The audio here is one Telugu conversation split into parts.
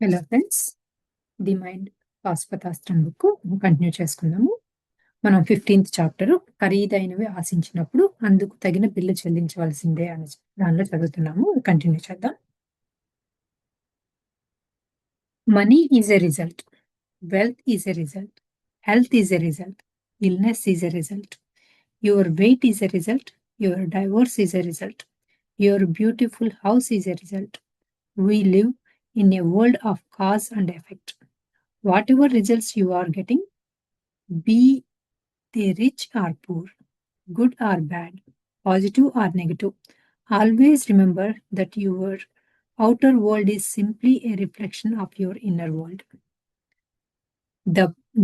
Hello friends, the mind Pashupatastra book continue చేసుకుందాము. మనం 15th చాప్టర్ ఖరీదైనవి ఆశించినప్పుడు అందుకు తగిన బిల్లు చెల్లించవలసిందే అని దానిలో చదువుతున్నాము. కంటిన్యూ చేద్దాం. Money is a result, wealth is a result, health is a result, illness is a result, your weight is a result, your divorce is a result, your beautiful house is a result. We live in a world of cause and effect. Whatever results you are getting, be they rich or poor, good or bad, positive or negative, always remember that your outer world is simply a reflection of your inner world.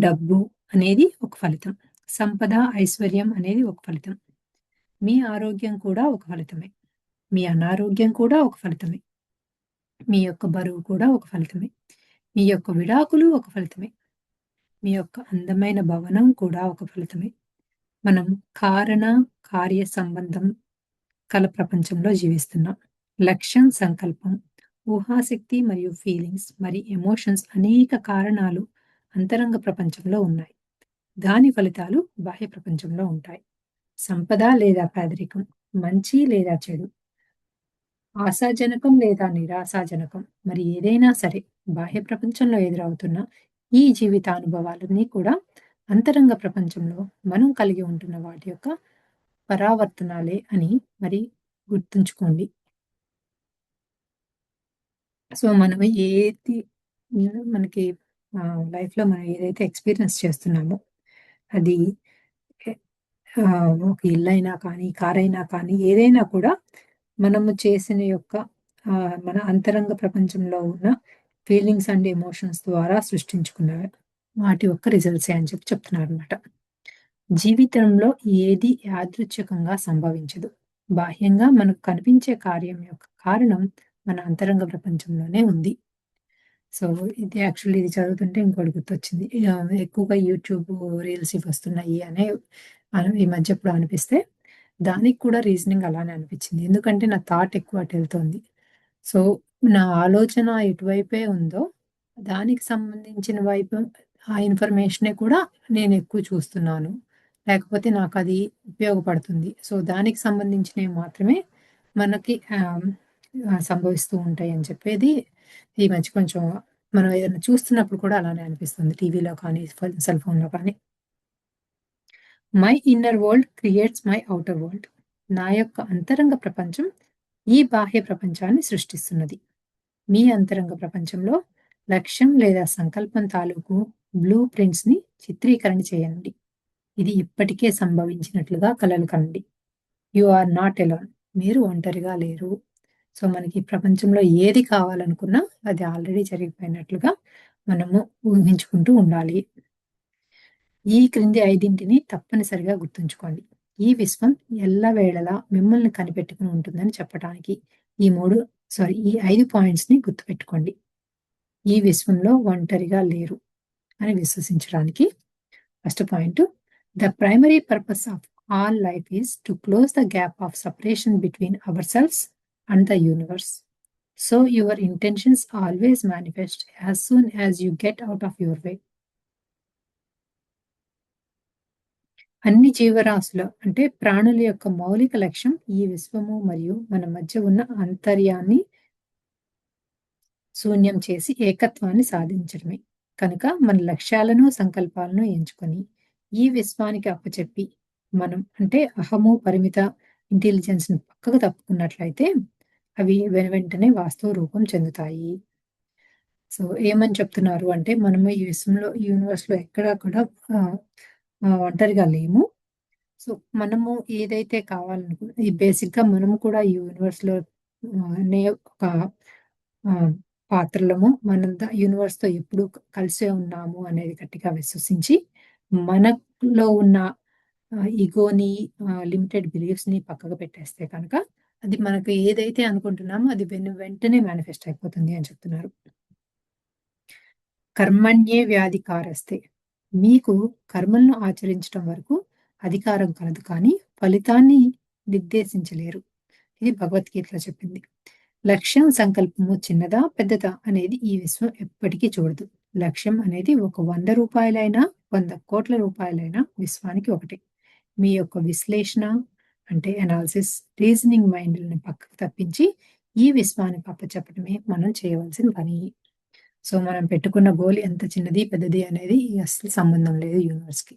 డబ్బు అనేది ఒక ఫలితం, సంపద ఐశ్వర్యం అనేది ఒక ఫలితం, మీ ఆరోగ్యం కూడా ఒక ఫలితమే, మీ అనారోగ్యం కూడా ఒక ఫలితమే, మీ యొక్క బరువు కూడా ఒక ఫలితమే, మీ యొక్క విడాకులు ఒక ఫలితమే, మీ యొక్క అందమైన భవనం కూడా ఒక ఫలితమే. మనం కారణ కార్య సంబంధం కల ప్రపంచంలో జీవిస్తున్నాం. లక్ష్యం, సంకల్పం, ఊహాశక్తి మరియు ఫీలింగ్స్ మరి ఎమోషన్స్ అనేక కారణాలు అంతరంగ ప్రపంచంలో ఉన్నాయి. దాని ఫలితాలు బాహ్య ప్రపంచంలో ఉంటాయి. సంపద లేదా పేదరికం, మంచి లేదా చెడు, ఆశాజనకం లేదా నిరాశాజనకం, మరి ఏదైనా సరే బాహ్య ప్రపంచంలో ఎదురవుతున్న ఈ జీవితానుభవాలన్నీ కూడా అంతరంగ ప్రపంచంలో మనం కలిగి ఉంటున్న వాటి యొక్క పరావర్తనాలే అని మరి గుర్తుంచుకోండి. సో మనం ఏది మనకి లైఫ్లో మనం ఏదైతే ఎక్స్పీరియన్స్ చేస్తున్నామో అది ఒక ఇల్లు అయినా కానీ, కార్ అయినా కానీ, ఏదైనా కూడా మనము చేసిన యొక్క మన అంతరంగ ప్రపంచంలో ఉన్న ఫీలింగ్స్ అండ్ ఎమోషన్స్ ద్వారా సృష్టించుకున్నవి. వాటి యొక్క రిజల్ట్సే అని చెప్తున్నారనమాట. జీవితంలో ఏది యాదృచ్ఛికంగా సంభవించదు. బాహ్యంగా మనకు కనిపించే కార్యం యొక్క కారణం మన అంతరంగ ప్రపంచంలోనే ఉంది. సో ఇది యాక్చువల్లీ ఇది చదువుతుంటే ఇంకోటి గుర్తొచ్చింది. ఎక్కువగా యూట్యూబ్ రీల్స్ ఇవి వస్తున్నాయి అనే ఈ మధ్య ఎప్పుడో అనిపిస్తే, దానికి కూడా రీజనింగ్ అలానే అనిపించింది. ఎందుకంటే నా థాట్ ఎక్కువ అటు వెళ్తోంది. సో నా ఆలోచన ఎటువైపే ఉందో దానికి సంబంధించిన వైపు ఆ ఇన్ఫర్మేషనే కూడా నేను ఎక్కువ చూస్తున్నాను. లేకపోతే నాకు అది ఉపయోగపడుతుంది. సో దానికి సంబంధించినవి మాత్రమే మనకి సంభవిస్తూ ఉంటాయి అని చెప్పేది ఈ మధ్య కొంచెం మనం ఏదైనా చూస్తున్నప్పుడు కూడా అలానే అనిపిస్తుంది. టీవీలో కానీ, సెల్ ఫోన్‌లో కానీ. My inner world creates my outer world. నా యొక్క అంతరంగ ప్రపంచం ఈ బాహ్య ప్రపంచాన్ని సృష్టిస్తున్నది. మీ అంతరంగ ప్రపంచంలో లక్ష్యం లేదా సంకల్పం తాలూకు బ్లూ ప్రింట్స్‌ని చిత్రీకరణ చేయండి. ఇది ఇప్పటికే సంభవించినట్లుగా కలలు కనండి. You are not alone. మీరు ఒంటరిగా లేరు. సో మనకి ప్రపంచంలో ఏది కావాలనుకున్నా అది ఆల్రెడీ జరిగిపోయినట్లుగా మనము ఊహించుకుంటూ ఉండాలి. ఈ క్రింది 5ంటిని తప్పనిసరిగా గుర్తుంచుకోండి. ఈ విశ్వం ఎల్లవేళలా మిమ్మల్ని కనిపెట్టుకుని ఉంటుందని చెప్పటానికి ఈ 5 పాయింట్స్‌ని గుర్తుపెట్టుకోండి. ఈ విశ్వంలో ఒంటరిగా లేరు అని విశ్వసించడానికి. First point, the primary purpose of all life is to close the gap of separation between ourselves and the universe. So your intentions always manifest as soon as you get out of your way. అన్ని జీవరాశుల అంటే ప్రాణుల యొక్క మౌలిక లక్ష్యం ఈ విశ్వము మరియు మన మధ్య ఉన్న అంతర్యాన్ని శూన్యం చేసి ఏకత్వాన్ని సాధించడమే. కనుక మన లక్ష్యాలను, సంకల్పాలను ఎంచుకొని ఈ విశ్వానికి అప్పచెప్పి మనం అంటే అహము, పరిమిత ఇంటెలిజెన్స్‌ని పక్కకు తప్పుకున్నట్లయితే అవి వెనువెంటనే వాస్తవ రూపం చెందుతాయి. సో ఏమని చెప్తున్నారు అంటే మనము ఈ విశ్వంలో, ఈ యూనివర్స్‌లో ఎక్కడా కూడా ఒంటరిగా లేము. సో మనము ఏదైతే ఈ బేసిక్‌గా మనము కూడా ఈ యూనివర్స్‌లో అనే ఒక పాత్రలము. మనం యూనివర్స్‌తో ఎప్పుడూ కలిసే ఉన్నాము అనేది గట్టిగా విశ్వసించి, మనలో ఉన్న ఇగోని, లిమిటెడ్ బిలీఫ్స్‌ని పక్కకు పెట్టేస్తే కనుక, అది మనకు ఏదైతే అనుకుంటున్నామో అది వెంటనే మేనిఫెస్ట్ అయిపోతుంది అని చెప్తున్నారు. కర్మణ్యే వ్యాధికారస్తే. మీకు కర్మలను ఆచరించటం వరకు అధికారం కలదు కానీ ఫలితాన్ని నిర్దేశించలేరు. ఇది భగవద్గీతలో చెప్పింది. లక్ష్యం, సంకల్పము చిన్నదా, పెద్దదా అనేది ఈ విశ్వం ఎప్పటికీ చూడదు. లక్ష్యం అనేది ఒక రూ. 100 100,00,00,000 విశ్వానికి ఒకటే. మీ యొక్క విశ్లేషణ అంటే అనాలిసిస్, రీజనింగ్ మైండ్‌లని పక్కకు తప్పించి, ఈ విశ్వానికి అప్పచెప్పడమే మనం చేయవలసిన పని. సో, మనం పెట్టుకున్న గోల్ ఎంత చిన్నది, పెద్దది అనేది అస్సలు సంబంధం లేదు యూనివర్స్‌కి.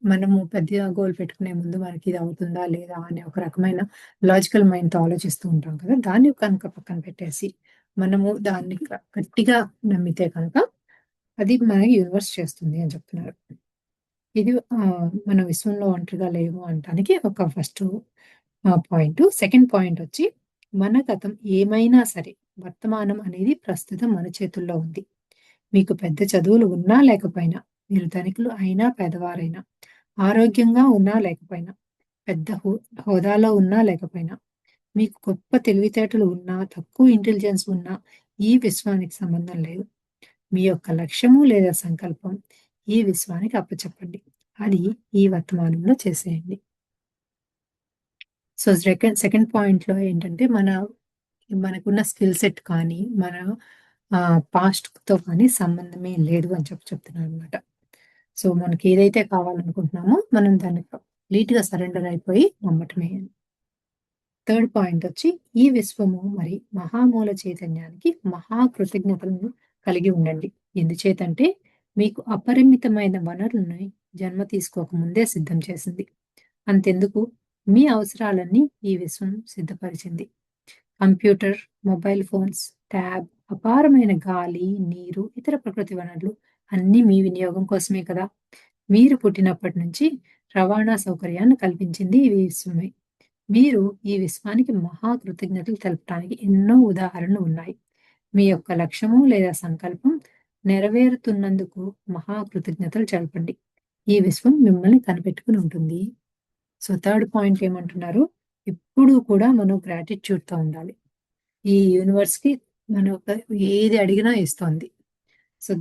మనము పెద్ద గోల్ పెట్టుకునే ముందు మనకి ఇది అవుతుందా? లేదా? అనే ఒక రకమైన లాజికల్ మైండ్‌తో ఆలోచిస్తూ ఉంటాం కదా! దాన్ని కనుక పక్కన పెట్టేసి, మనము దాన్ని గట్టిగా నమ్మితే కనుక, అది మనకి యూనివర్స్ చేస్తుంది అని చెప్తున్నారు. ఇది మన విశ్వంలో ఒంటరిగా లేము అనటానికి ఒక ఫస్టు పాయింటు. సెకండ్ పాయింటొచ్చి, మన గతం ఏమైనా సరే, వర్తమానం అనేది ప్రస్తుతం మన చేతుల్లో ఉంది. మీకు పెద్ద చదువులు ఉన్నా లేకపోయినా, మీరు ధనికులు అయినా, పేదవారైనా, ఆరోగ్యంగా ఉన్నా లేకపోయినా, పెద్ద హోదాలో ఉన్నా లేకపోయినా, మీకు గొప్ప తెలివితేటలు ఉన్నా, తక్కువ ఇంటెలిజెన్స్ ఉన్నా, ఈ విశ్వానికి సంబంధం లేదు. మీ యొక్క లక్ష్యము లేదా సంకల్పం ఈ విశ్వానికి అప్పచెప్పండి. అది ఈ వర్తమానంలో చేసేయండి. సో, సెకండ్ పాయింట్‌లో ఏంటంటే, మనకున్న స్కిల్ సెట్ కానీ, మన పాస్ట్‌తో కానీ సంబంధమే లేదు అని చెప్తున్నారనమాట. సో, మనకేదైతే కావాలనుకుంటున్నామో, మనం దాన్ని కంప్లీట్‌గా సరెండర్ అయిపోయి నమ్మటమే. థర్డ్ పాయింటొచ్చి, ఈ విశ్వము మరి మహామూల చైతన్యానికి మహా కృతజ్ఞతలను కలిగి ఉండండి. ఎందుచేతంటే, మీకు అపరిమితమైన వనరులని జన్మ తీసుకోక ముందే సిద్ధం చేసింది. అంతెందుకు, మీ అవసరాలన్నీ ఈ విశ్వం సిద్ధపరిచింది. కంప్యూటర్, మొబైల్ ఫోన్స్, ట్యాబ్, అపారమైన గాలి, నీరు, ఇతర ప్రకృతి వనరులు అన్నీ మీ వినియోగం కోసమే కదా! మీరు పుట్టినప్పటి నుంచి రవాణా సౌకర్యాన్ని కల్పించింది ఈ విశ్వమే. మీరు ఈ విశ్వానికి మహా కృతజ్ఞతలు తెలపడానికి ఎన్నో ఉదాహరణలు ఉన్నాయి. మీ యొక్క లక్ష్యము లేదా సంకల్పం నెరవేరుతున్నందుకు మహా కృతజ్ఞతలు తెలపండి. ఈ విశ్వం మిమ్మల్ని కనిపెట్టుకుని ఉంటుంది. సో, థర్డ్ పాయింట్ ఏమంటున్నారు? ఎప్పుడూ కూడా మనం గ్రాటిట్యూడ్‌తో ఉండాలి. ఈ యూనివర్స్‌కి మనం ఏది అడిగినా ఇస్తోంది. సో,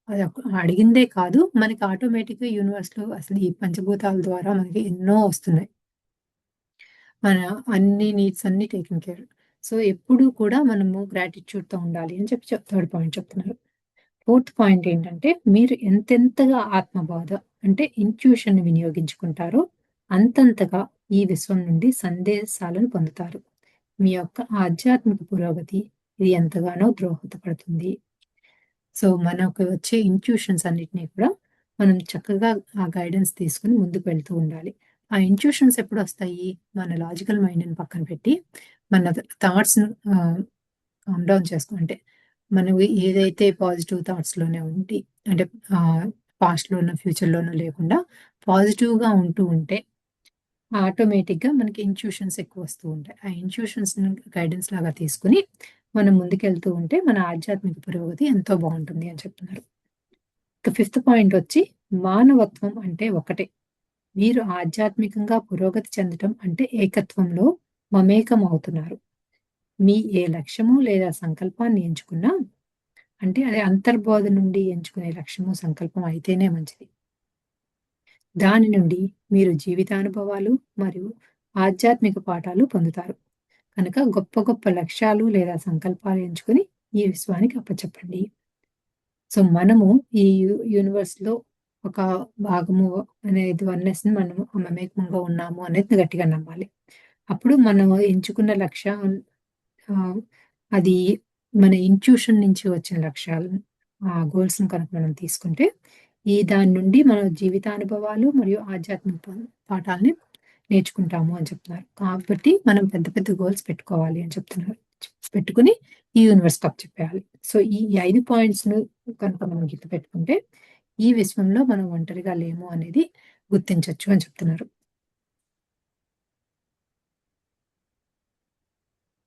అది అడిగిందే కాదు, మనకి ఆటోమేటిక్‌గా యూనివర్స్‌లో అసలు ఈ పంచభూతాల ద్వారా మనకి ఎన్నో వస్తున్నాయి. మన అన్ని నీడ్స్ అన్నీ టేకెన్ కేర్. సో, ఎప్పుడూ కూడా మనము గ్రాటిట్యూడ్‌తో ఉండాలి అని థర్డ్ పాయింట్ చెప్తున్నారు. ఫోర్త్ పాయింట్ ఏంటంటే, మీరు ఎంతెంతగా ఆత్మబోధ అంటే ఇంట్యూషన్‌ని వినియోగించుకుంటారో, అంతంతగా ఈ విశ్వం నుండి సందేశాలను పొందుతారు. మీ యొక్క ఆధ్యాత్మిక పురోగతి ఇది ఎంతగానో దోహదపడుతుంది. సో, మనకు వచ్చే ఇంట్యూషన్స్ అన్నిటిని కూడా మనం చక్కగా ఆ గైడెన్స్ తీసుకొని ముందుకు వెళ్తూ ఉండాలి. ఆ ఇంట్యూషన్స్ ఎప్పుడొస్తాయి? మన లాజికల్ మైండ్‌ని పక్కన పెట్టి, మన థాట్స్‌ని కామ్ డౌన్ అంటే మనవి ఏదైతే పాజిటివ్ థాట్స్‌లోనే ఉండి అంటే పాస్ట్‌లోనో, ఫ్యూచర్‌లోనో లేకుండా పాజిటివ్‌గా ఉంటే ఆటోమేటిక్‌గా మనకి ఇంట్యూషన్స్ ఎక్కువొస్తూ ఉంటాయి. ఆ ఇంట్యూషన్స్‌ని గైడెన్స్ లాగా తీసుకొని మనం ముందుకెళ్తూ ఉంటే మన ఆధ్యాత్మిక పురోగతి ఎంతో బావుంటుంది అని చెప్తున్నారు. ఇక ఫిఫ్త్ పాయింటొచ్చి మానవత్వం అంటే ఒకటే. మీరు ఆధ్యాత్మికంగా పురోగతి చెందటం అంటే ఏకత్వంలో మమేకం అవుతున్నారు. మీ ఏ లక్ష్యము లేదా సంకల్పాన్ని ఎంచుకున్నా అంటే అది అంతర్బోధ నుండి ఎంచుకునే లక్ష్యము, సంకల్పం అయితేనే మంచిది. దాని నుండి మీరు జీవితానుభవాలు మరియు ఆధ్యాత్మిక పాఠాలు పొందుతారు. కనుక గొప్ప గొప్ప లక్ష్యాలు లేదా సంకల్పాలు ఎంచుకొని ఈ విశ్వానికి అప్పచెప్పండి. సో, మనము ఈ యూనివర్స్‌లో ఒక భాగము అనేది వన్నెస్‌ని మనము మమేకంగా ఉన్నాము అనేది గట్టిగా నమ్మాలి. అప్పుడు మనం ఎంచుకున్న లక్ష్యం ఆహ్, అది మన ఇంట్యూషన్ నుంచి వచ్చిన లక్ష్యాలు గోల్స్‌ని కనుక మనం తీసుకుంటే, దాని నుండి మన జీవితానుభవాలు మరియు ఆధ్యాత్మిక పాఠాల్ని నేర్చుకుంటాము అని చెప్తున్నారు. కాబట్టి మనం పెద్ద పెద్ద గోల్స్ పెట్టుకోవాలి అని చెప్తున్నారు. పెట్టుకొని ఈ యూనివర్స్‌కి అప్పచెప్పేయాలి. సో, ఈ 5 పాయింట్స్‌ను కనుక మనం గుర్తుపెట్టుకుంటే, ఈ విశ్వంలో మనం ఒంటరిగా లేము అనేది గుర్తించొచ్చు అని చెప్తున్నారు.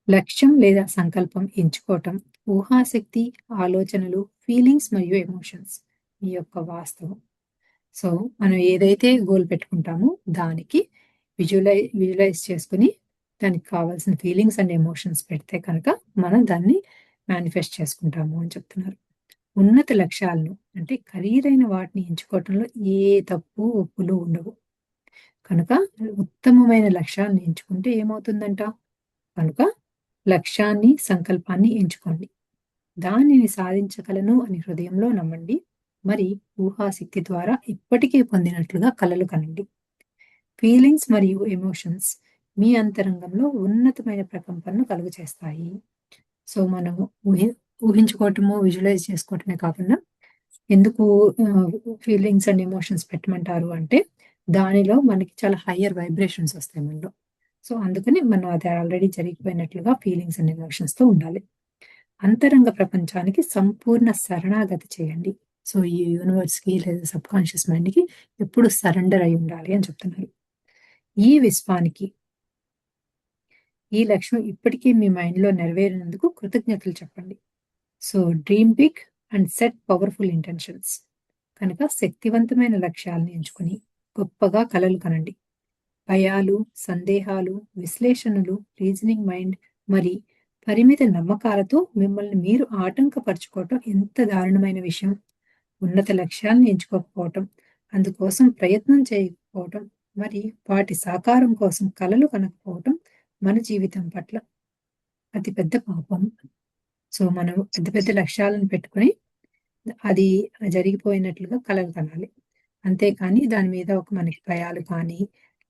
లక్ష్యం లేదా సంకల్పం ఎంచుకోవటం ఊహాశక్తి, ఆలోచనలు, ఫీలింగ్స్ మరియు ఎమోషన్స్ ఈ యొక్క వాస్తవం. సో, మనం ఏదైతే గోల్ పెట్టుకుంటామో దానికి విజువలైజ్ చేసుకొని దానికి కావాల్సిన ఫీలింగ్స్ అండ్ ఎమోషన్స్ పెడితే కనుక మనం దాన్ని మేనిఫెస్ట్ చేసుకుంటాము అని చెప్తున్నారు. ఉన్నత లక్ష్యాలను అంటే ఖరీదైన వాటిని ఎంచుకోవటంలో ఏ తప్పు, ఒప్పులు ఉండవు. కనుక ఉత్తమమైన లక్ష్యాన్ని ఎంచుకుంటే ఏమవుతుందంట? కనుక లక్ష్యాన్ని, సంకల్పాన్ని ఎంచుకోండి. దానిని సాధించగలను అని హృదయంలో నమ్మండి. మరి ఊహాశక్తి ద్వారా ఇప్పటికే పొందినట్లుగా కలలు కనండి. ఫీలింగ్స్ మరియు ఎమోషన్స్ మీ అంతరంగంలో ఉన్నతమైన ప్రకంపనను కలుగచేస్తాయి. సో, మనము ఊహి ఊహించుకోవటము, విజువలైజ్ చేసుకోవటమే కాకుండా ఎందుకు ఫీలింగ్స్ అండ్ ఎమోషన్స్ పెట్టమంటారు అంటే, దానిలో మనకి చాలా హయ్యర్ వైబ్రేషన్స్ వస్తాయి మనలో. సో, అందుకని మనం అది ఆల్రెడీ జరిగిపోయినట్లుగా ఫీలింగ్స్ అండ్ ఎమోషన్స్‌తో ఉండాలి. అంతరంగ ప్రపంచానికి సంపూర్ణ శరణాగతి చేయండి. సో, ఈ యూనివర్స్‌కి లేదా సబ్‌కాన్షియస్ మైండ్‌కి ఎప్పుడు సరెండర్ అయి ఉండాలి అని చెప్తున్నారు. ఈ విశ్వానికి, ఈ లక్ష్యం ఇప్పటికీ మీ మైండ్‌లో నెరవేరినందుకు కృతజ్ఞతలు చెప్పండి. So, dream big and set powerful intentions. కనుక శక్తివంతమైన లక్ష్యాలను ఎంచుకొని గొప్పగా కలలు కనండి. భయాలు, సందేహాలు, విశ్లేషణలు, రీజనింగ్ మైండ్ మరి పరిమిత నమ్మకాలతో మిమ్మల్ని మీరు ఆటంకపరుచుకోవటం ఎంత దారుణమైన విషయం. ఉన్నత లక్ష్యాలను ఎంచుకోకపోవటం, అందుకోసం ప్రయత్నం చేయకపోవటం, మరి వాటి సాకారం కోసం కలలు కనకపోవటం మన జీవితం పట్ల అతిపెద్ద పాపం. సో, మనం పెద్ద పెద్ద లక్ష్యాలను పెట్టుకొని అది జరిగిపోయినట్లుగా కలలు కనాలి. అంతేకాని దాని మీద ఒక మనకి భయాలు కానీ,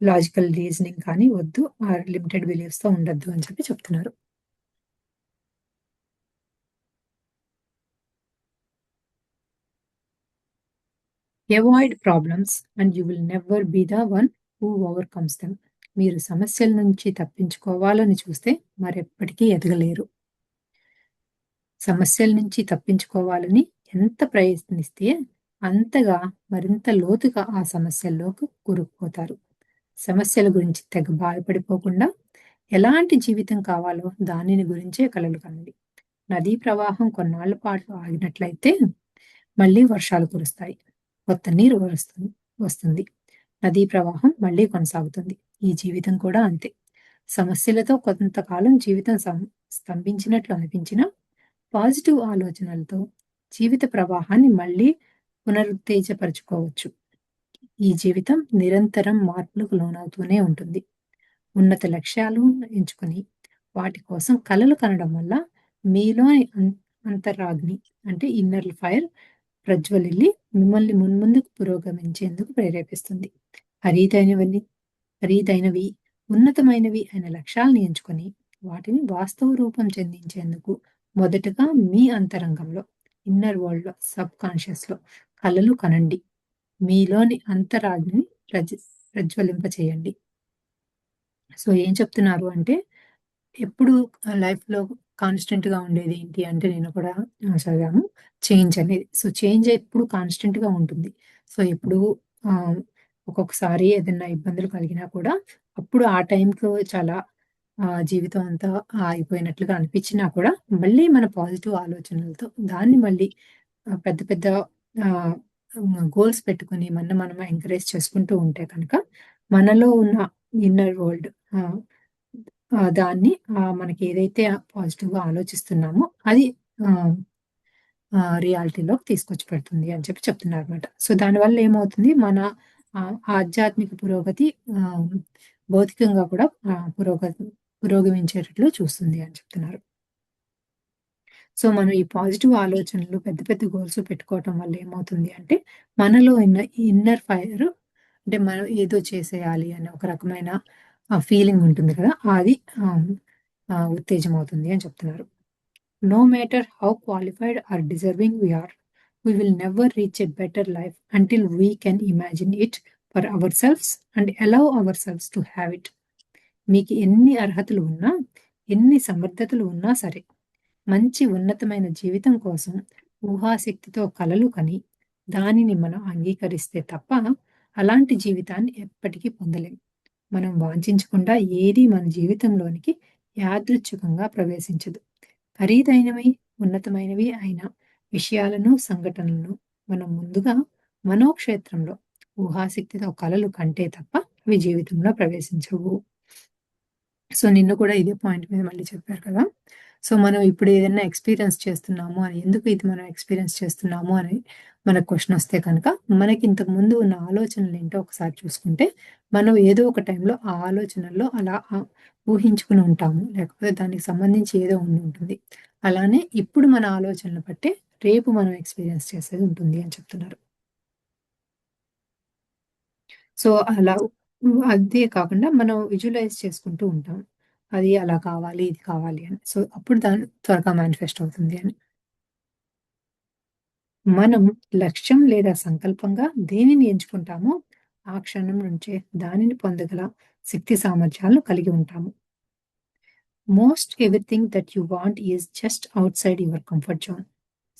లాజికల్ రీజనింగ్ కానీ వద్దు. లిమిటెడ్ బిలీఫ్స్‌తో ఉండొద్దు అని చెప్పి చెప్తున్నారు. Avoid problems and you will never be the one who overcomes them. మీరు సమస్యల నుంచి తప్పించుకోవాలని చూస్తే మరెప్పటికీ ఎదగలేరు. సమస్యల నుంచి తప్పించుకోవాలని ఎంత ప్రయత్నిస్తే అంతగా మరింత లోతుగా ఆ సమస్యల్లోకి కూరుకుపోతారు. సమస్యల గురించి తెగ బాధపడిపోకుండా ఎలాంటి జీవితం కావాలో దానిని గురించే కలలు కనండి. నదీ ప్రవాహం కొన్నాళ్ల పాటు ఆగినట్లయితే మళ్ళీ వర్షాలు కురుస్తాయి. కొత్త నీరు వస్తుంది. నదీ ప్రవాహం మళ్ళీ కొనసాగుతుంది. ఈ జీవితం కూడా అంతే. సమస్యలతో కొంతకాలం జీవితం స్తంభించినట్లు అనిపించినా పాజిటివ్ ఆలోచనలతో జీవిత ప్రవాహాన్ని మళ్ళీ పునరుత్తేజపరుచుకోవచ్చు. ఈ జీవితం నిరంతరం మార్పులకు లోనవుతూనే ఉంటుంది. ఉన్నత లక్ష్యాలు ఎంచుకొని వాటి కోసం కలలు కనడం వల్ల మీలోని అంతరాగ్ని అంటే ఇన్నర్ ఫైర్ ప్రజ్వలిల్లి మిమ్మల్ని మున్ముందుకు పురోగమించేందుకు ప్రేరేపిస్తుంది. ఖరీదైనవని ఖరీదైనవి, ఉన్నతమైనవి అయిన లక్ష్యాలను ఎంచుకొని వాటిని వాస్తవ రూపం చెందించేందుకు మొదటగా మీ అంతరంగంలో, ఇన్నర్ వరల్డ్‌లో, సబ్‌కాన్షియస్‌లో కలలు కనండి. మీలోని అంతరాగ్నిని ప్రజ్వలింపచేయండి. సో, ఏం చెప్తున్నారు అంటే, ఎప్పుడు లైఫ్‌లో కాన్‌స్టెంట్‌గా ఉండేదేంటి అంటే, నేను కూడా చదివాను. చేంజ్ అనేది. సో, చేంజ్ ఎప్పుడు కాన్‌స్టెంట్‌గా ఉంటుంది. సో, ఎప్పుడు ఆహ్, ఒక్కొక్కసారి ఏదన్నా ఇబ్బందులు కలిగినా కూడా, అప్పుడు ఆ టైంకు చాలా జీవితం అంతా ఆగిపోయినట్లుగా అనిపించినా కూడా, మళ్ళీ మన పాజిటివ్ ఆలోచనలతో దాన్ని మళ్ళీ పెద్ద పెద్ద ఆహ్, గోల్స్ పెట్టుకొని మనల్ని మనం ఎంకరేజ్ చేసుకుంటూ ఉంటే కనుక, మనలో ఉన్న ఇన్నర్ వరల్డ్ ఆహ్, దాన్ని మనకేదైతే పాజిటివ్‌గా ఆలోచిస్తున్నామో అది ఆహ్, రియాలిటీలోకి తీసుకొచ్చి పెడుతుంది అని చెప్పి చెప్తున్నారన్నమాట. సో, దానివల్ల ఏమవుతుంది మన ఆధ్యాత్మిక పురోగతి ఆహ్, భౌతికంగా కూడా పురోగమించేటట్లు చూస్తుంది అని చెప్తున్నారు. సో, మనం ఈ పాజిటివ్ ఆలోచనలు పెద్ద పెద్ద గోల్స్ పెట్టుకోవటం వల్ల ఏమవుతుంది అంటే, మనలో ఉన్న ఇన్నర్ ఫైర్ అంటే మనం ఏదో చేసేయాలి అనే ఒక రకమైన ఫీలింగ్ ఉంటుంది కదా! అది ఆహ్, ఉత్తేజమవుతుంది అని చెప్తున్నారు. No matter how qualified or deserving we are, we will never reach a better life until we can imagine it for ourselves and allow ourselves to have it. మీకు ఎన్ని అర్హతలు ఉన్నా, ఎన్ని సమర్థతలు ఉన్నా సరే, మంచి ఉన్నతమైన జీవితం కోసం ఊహాశక్తితో కలలు కని, దానిని మనం అంగీకరిస్తే తప్ప, అలాంటి జీవితాన్ని ఎప్పటికీ పొందలేం. మనం వాంఛించకుండా ఏదీ మన జీవితంలోనికి యాదృచ్ఛికంగా ప్రవేశించదు. ఖరీదైనవి, ఉన్నతమైనవి అయిన విషయాలను, సంఘటనలను మనం ముందుగా మనోక్షేత్రంలో ఊహాశక్తితో కలలు కంటే తప్ప అవి జీవితంలో ప్రవేశించవు. సో, నిన్న కూడా ఇదే పాయింట్ మీద మళ్ళీ చెప్పారు కదా! సో, మనం ఇప్పుడు ఏదైనా ఎక్స్‌పీరియన్స్ చేస్తున్నాము అని ఎందుకు ఇది మనం ఎక్స్‌పీరియన్స్ చేస్తున్నాము అని మనకు క్వెషనొస్తే కనుక, మనకి ఇంతకు ముందు ఉన్న ఆలోచనలేంటో ఒకసారి చూసుకుంటే, మనం ఏదో ఒక టైంలో ఆ ఆలోచనల్లో అలా ఊహించుకుని ఉంటాము. లేకపోతే దానికి సంబంధించి ఏదో ఉండుంటుంది. అలానే ఇప్పుడు మన ఆలోచనలు బట్టే రేపు మనం ఎక్స్‌పీరియన్స్ చేసేది ఉంటుంది అని చెప్తున్నారు. సో, అలా అదే కాకుండా మనం విజువలైజ్ చేసుకుంటూ ఉంటాం. అది అలా కావాలి, ఇది కావాలి అని. సో, అప్పుడు త్వరగా మేనిఫెస్ట్ అవుతుంది అని. మనం లక్ష్యం లేదా సంకల్పంగా దేనిని ఎంచుకుంటామో, ఆ క్షణం నుంచే దానిని పొందగల శక్తి సామర్థ్యాలను కలిగి ఉంటాము. Most everything that you want is just outside your comfort zone.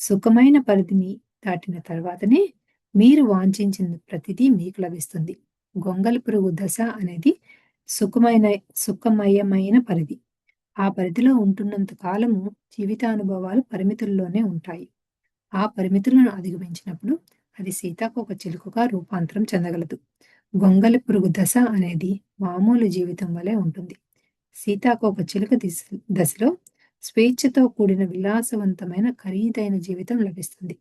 సుఖమైన పరిధిని దాటిన తర్వాతనే మీరు వాంఛించిన ప్రతిదీ మీకు లభిస్తుంది. గొంగళి పురుగు దశ అనేది సుఖమైన సుఖమయమైన పరిధి. ఆ పరిధిలో ఉంటున్నంత కాలము జీవితానుభవాలు పరిమితుల్లోనే ఉంటాయి. ఆ పరిమితులను అధిగమించినప్పుడు అది సీతాకోకచిలుకగా రూపాంతరం చెందగలదు. గొంగళి పురుగు దశ అనేది మామూలు జీవితం వలె ఉంటుంది. సీతాకోకచిలుక దశలో స్వేచ్ఛతో కూడిన విలాసవంతమైన ఖరీదైన జీవితం లభిస్తుంది.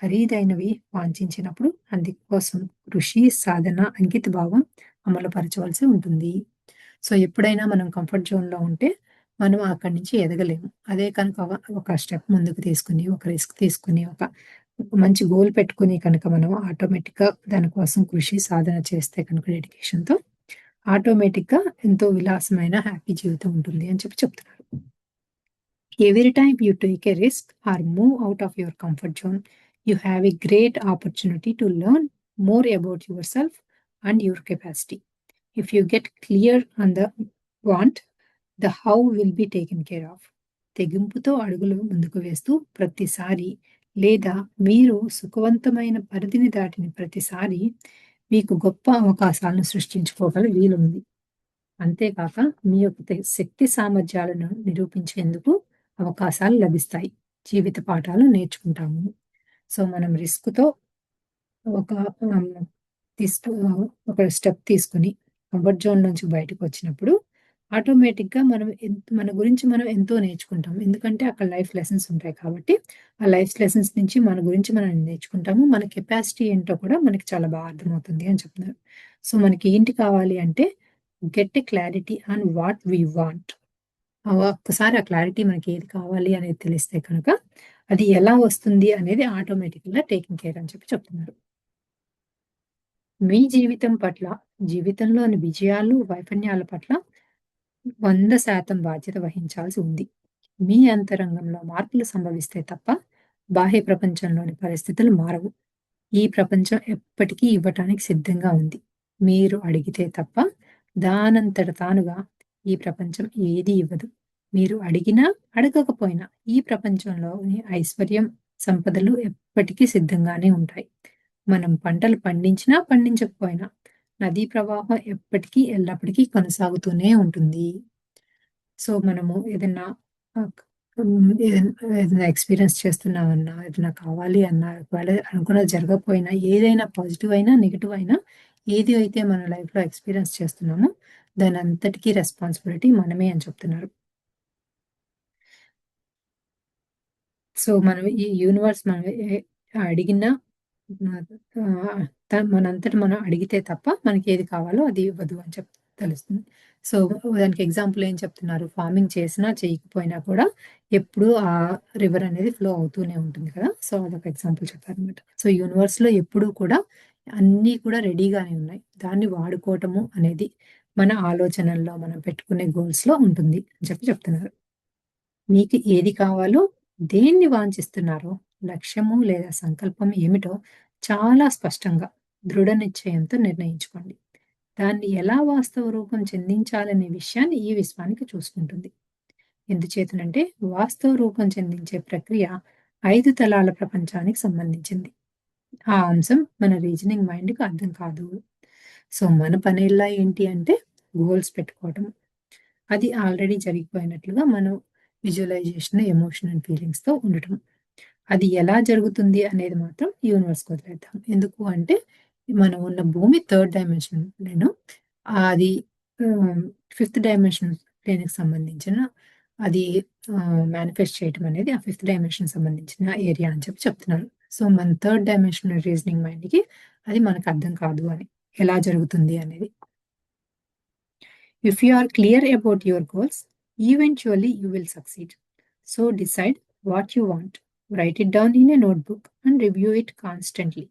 ఖరీదైనవి వాంఛించినప్పుడు అందుకోసం కృషి, సాధన, అంకితభావం అమలుపరచవలసి ఉంటుంది. సో, ఎప్పుడైనా మనం కంఫర్ట్ జోన్‌లో ఉంటే, మనం అక్కడి నుంచి ఎదగలేము. అదే కనుక ఒక స్టెప్ ముందుకు తీసుకొని, ఒక రిస్క్ తీసుకొని, ఒక మంచి గోల్ పెట్టుకొని కనుక మనం ఆటోమేటిక్‌గా దాని కోసం కృషి, సాధన చేస్తే కనుక డెడికేషన్‌తో ఆటోమేటిక్‌గా ఎంతో విలాసమైన హ్యాపీ జీవితం ఉంటుంది అని చెప్తున్నారు. Every time you take a risk or move out of your comfort zone, you have a great opportunity to learn more about yourself and your capacity. If you get clear on the want, the how will be taken care of. తెగింపుతో అడుగులు ముందుకు వేస్తూ ప్రతిసారి లేదా మీరు సుఖవంతమైన పరిధిని దాటిన ప్రతిసారి మీకు గొప్ప అవకాశాలను సృష్టించుకోగల వీలుంది. అంతేకాక మీ యొక్క శక్తి సామర్థ్యాలను నిరూపించేందుకు అవకాశాలు లభిస్తాయి. జీవిత పాఠాలు నేర్చుకుంటాము. సో, మనం రిస్క్‌తో ఒక ఆహ్, తీసుకో ఒక స్టెప్ తీసుకొని కంఫర్ట్ జోన్ నుంచి బయటకొచ్చినప్పుడు ఆటోమేటిక్‌గా మనం మన గురించి మనం ఎంతో నేర్చుకుంటాం. ఎందుకంటే అక్కడ లైఫ్ లెసన్స్ ఉంటాయి కాబట్టి, ఆ లైఫ్ లెసన్స్ నుంచి మన గురించి మనం నేర్చుకుంటాము. మన కెపాసిటీ ఏంటో కూడా మనకి చాలా బాగా అర్థమవుతుంది అని చెప్తున్నారు. సో, మనకి ఏంటి కావాలి అంటే get a clarity on what we want. ఒక్కసారి ఆ క్లారిటీ మనకి ఏది కావాలి అనేది తెలిస్తే కనుక, అది ఎలా వస్తుంది అనేది ఆటోమేటిక్‌గా టేకెన్ కేర్ అని చెప్తున్నారు. మీ జీవితం పట్ల, జీవితంలోని విజయాలు, వైఫల్యాల పట్ల 100% బాధ్యత వహించాల్సి ఉంది. మీ అంతరంగంలో మార్పులు సంభవిస్తే తప్ప, బాహ్య ప్రపంచంలోని పరిస్థితులు మారవు. ఈ ప్రపంచం ఎప్పటికీ ఇవ్వటానికి సిద్ధంగా ఉంది. మీరు అడిగితే తప్ప, దానంతట తానుగా ఈ ప్రపంచం ఏదీ ఇవ్వదు. మీరు అడిగినా, అడగకపోయినా ఈ ప్రపంచంలోని ఐశ్వర్యం, సంపదలు ఎప్పటికీ సిద్ధంగానే ఉంటాయి. మనం పంటలు పండించినా, పండించకపోయినా నదీ ప్రవాహం ఎప్పటికీ, ఎల్లప్పటికీ కొనసాగుతూనే ఉంటుంది. సో, మనము ఏదన్నా ఆహ్, ఏదైనా ఎక్స్‌పీరియన్స్ చేస్తున్నామన్నా, ఏదైనా కావాలి అన్నా, ఒకవేళ అనుకున్నది జరగకపోయినా, ఏదైనా పాజిటివ్ అయినా, నెగెటివ్ అయినా, ఏది అయితే మన లైఫ్‌లో ఎక్స్‌పీరియన్స్ చేస్తున్నామో, దానంతటికీ రెస్పాన్సిబిలిటీ మనమే అని చెప్తున్నారు. సో, మనం ఈ యూనివర్స్ మనం అడిగినా ఆహ్, ఆహ్, మనంతట మనం అడిగితే తప్ప మనకేది కావాలో అది ఇవ్వదు అని తెలుస్తుంది. సో, దానికి ఎగ్జాంపుల్ ఏం చెప్తున్నారు? ఫార్మింగ్ చేసినా, చేయకపోయినా కూడా ఎప్పుడూ ఆ రివర్ అనేది ఫ్లో అవుతూనే ఉంటుంది కదా! సో, అదొక ఎగ్జాంపుల్ చెప్పారనమాట. సో, యూనివర్స్‌లో ఎప్పుడూ కూడా అన్నీ కూడా రెడీగానే ఉన్నాయి. దాన్ని వాడుకోవటము అనేది మన ఆలోచనల్లో మనం పెట్టుకునే గోల్స్‌లో ఉంటుంది అని చెప్తున్నారు. మీకు ఏది కావాలో, దేన్ని వాంఛిస్తున్నారో, లక్ష్యము లేదా సంకల్పం ఏమిటో చాలా స్పష్టంగా, దృఢ నిశ్చయంతో నిర్ణయించుకోండి. దాన్ని ఎలా వాస్తవ రూపం చెందించాలనే విషయాన్ని ఈ విశ్వానికి చూసుకుంటుంది. ఎందుచేతనంటే, వాస్తవ రూపం చెందించే ప్రక్రియ 5 తలాల ప్రపంచానికి సంబంధించింది. ఆ అంశం మన రీజనింగ్ మైండ్‌కి అర్థం కాదు. సో, మన పనెల్లా ఏంటి అంటే, గోల్స్ పెట్టుకోవటం. అది ఆల్రెడీ జరిగిపోయినట్లుగా మనం విజువలైజేషన్, ఎమోషన్ అండ్ ఫీలింగ్స్‌తో ఉండటం. అది ఎలా జరుగుతుంది అనేది మాత్రం యూనివర్స్‌కి వదిలేద్దాం. ఎందుకు అంటే మనం ఉన్న భూమి థర్డ్ డైమెన్షన్ ప్లేను. అది ఫిఫ్త్ డైమెన్షన్ ప్లేన్‌కి సంబంధించిన అది మేనిఫెస్ట్ చేయటం అనేది ఆ ఫిఫ్త్ డైమెన్షన్‌కి సంబంధించిన ఏరియా అని చెప్తున్నారు. సో మన థర్డ్ డైమెన్షనల్ రీజనింగ్ మైండ్కి అది మనకు అర్థం కాదు అని, ఎలా జరుగుతుంది అనేది. If you are clear about your goals, eventually you will succeed. So decide what you want, write it down in a notebook and review it constantly.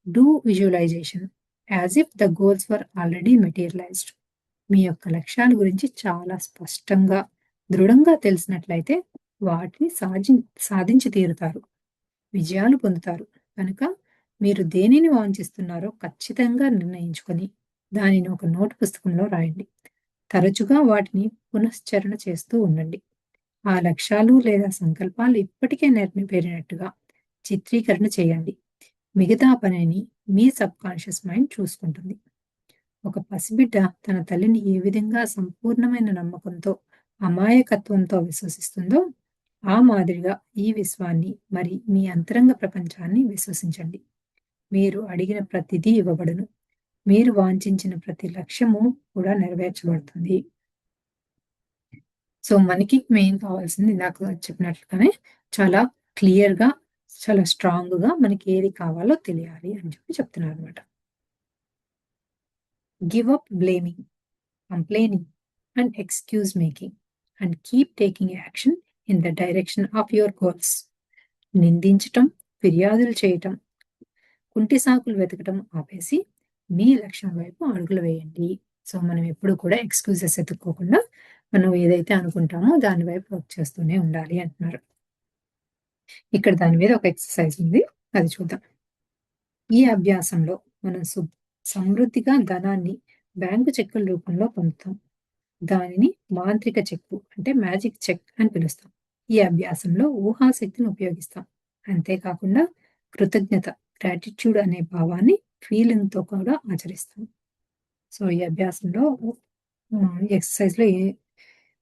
Do visualisation as if the goals were already materialised. మీ యొక్క లక్ష్యాల గురించి చాలా స్పష్టంగా, దృఢంగా తెలిసినట్లయితే వాటిని సాధించి తీరుతారు, విజయాలు పొందుతారు. కనుక మీరు దేనిని వాంఛిస్తున్నారో ఖచ్చితంగా నిర్ణయించుకొని దానిని ఒక నోటు పుస్తకంలో రాయండి. తరచుగా వాటిని పునశ్చరణ చేస్తూ ఉండండి. ఆ లక్ష్యాలు లేదా సంకల్పాలు ఇప్పటికే నెరవేరినట్టుగా చిత్రీకరణ చేయండి. మిగతా పనిని మీ సబ్ కాన్షియస్ మైండ్ చూసుకుంటుంది. ఒక పసిబిడ్డ తన తల్లిని ఏ విధంగా సంపూర్ణమైన నమ్మకంతో, అమాయకత్వంతో విశ్వసిస్తుందో, ఆ మాదిరిగా ఈ విశ్వాన్ని మరి మీ అంతరంగ ప్రపంచాన్ని విశ్వసించండి. మీరు అడిగిన ప్రతిదీ ఇవ్వబడును. మీరు వాంఛించిన ప్రతి లక్ష్యము కూడా నెరవేర్చబడుతుంది. సో మనకి మెయిన్ కావాల్సింది ఇందాక చెప్పినట్లుగానే చాలా క్లియర్‌గా, చాలా స్ట్రాంగ్‌గా మనకి ఏది కావాలో తెలియాలి అని చెప్తున్నారనమాట. Give up blaming, complaining, and excuse making, and keep taking action in the direction of your goals. నిందించటం, ఫిర్యాదులు చేయటం, కుంటి సాకులు వెతకటం ఆపేసి మీ లక్ష్యం వైపు అడుగులు వేయండి. సో మనం ఎప్పుడు కూడా ఎక్స్క్యూజెస్ ఎత్తుక్కోకుండా మనం ఏదైతే అనుకుంటామో దాని వైపు వర్క్ చేస్తూనే ఉండాలి అంటున్నారు. ఇక్కడ దాని మీద ఒక ఎక్సర్సైజ్ ఉంది, అది చూద్దాం. ఈ అభ్యాసంలో మనం సమృద్ధిగా ధనాన్ని బ్యాంకు చెక్కుల రూపంలో పొందుతాం. దానిని మాంత్రిక చెక్కు అంటే మ్యాజిక్ చెక్ అని పిలుస్తాం. ఈ అభ్యాసంలో ఊహాశక్తిని ఉపయోగిస్తాం. అంతేకాకుండా కృతజ్ఞత, గ్రాటిట్యూడ్ అనే భావాన్ని ఫీలింగ్తో కూడా ఆచరిస్తాం. సో ఈ అభ్యాసంలో ఎక్సర్సైజ్లో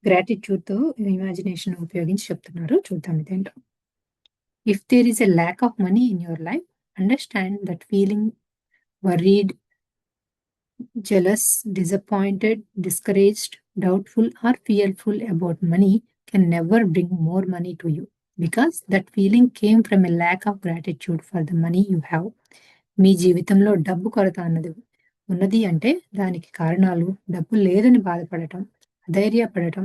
గ్రాటిట్యూడ్తో ఇమాజినేషన్ ఉపయోగించి చెప్తున్నారు, చూద్దాం ఇదేంటో. If there is a lack of money in your life, understand that feeling worried, jealous, disappointed, discouraged, doubtful, or fearful about money can never bring more money to you because that feeling came from a lack of gratitude for the money you have. మీ జీవితంలో డబ్బు కొరత అన్నది ఉన్నది అంటే దానికి కారణాలు డబ్బు లేదని బాధపడటం, అధైర్యపడటం,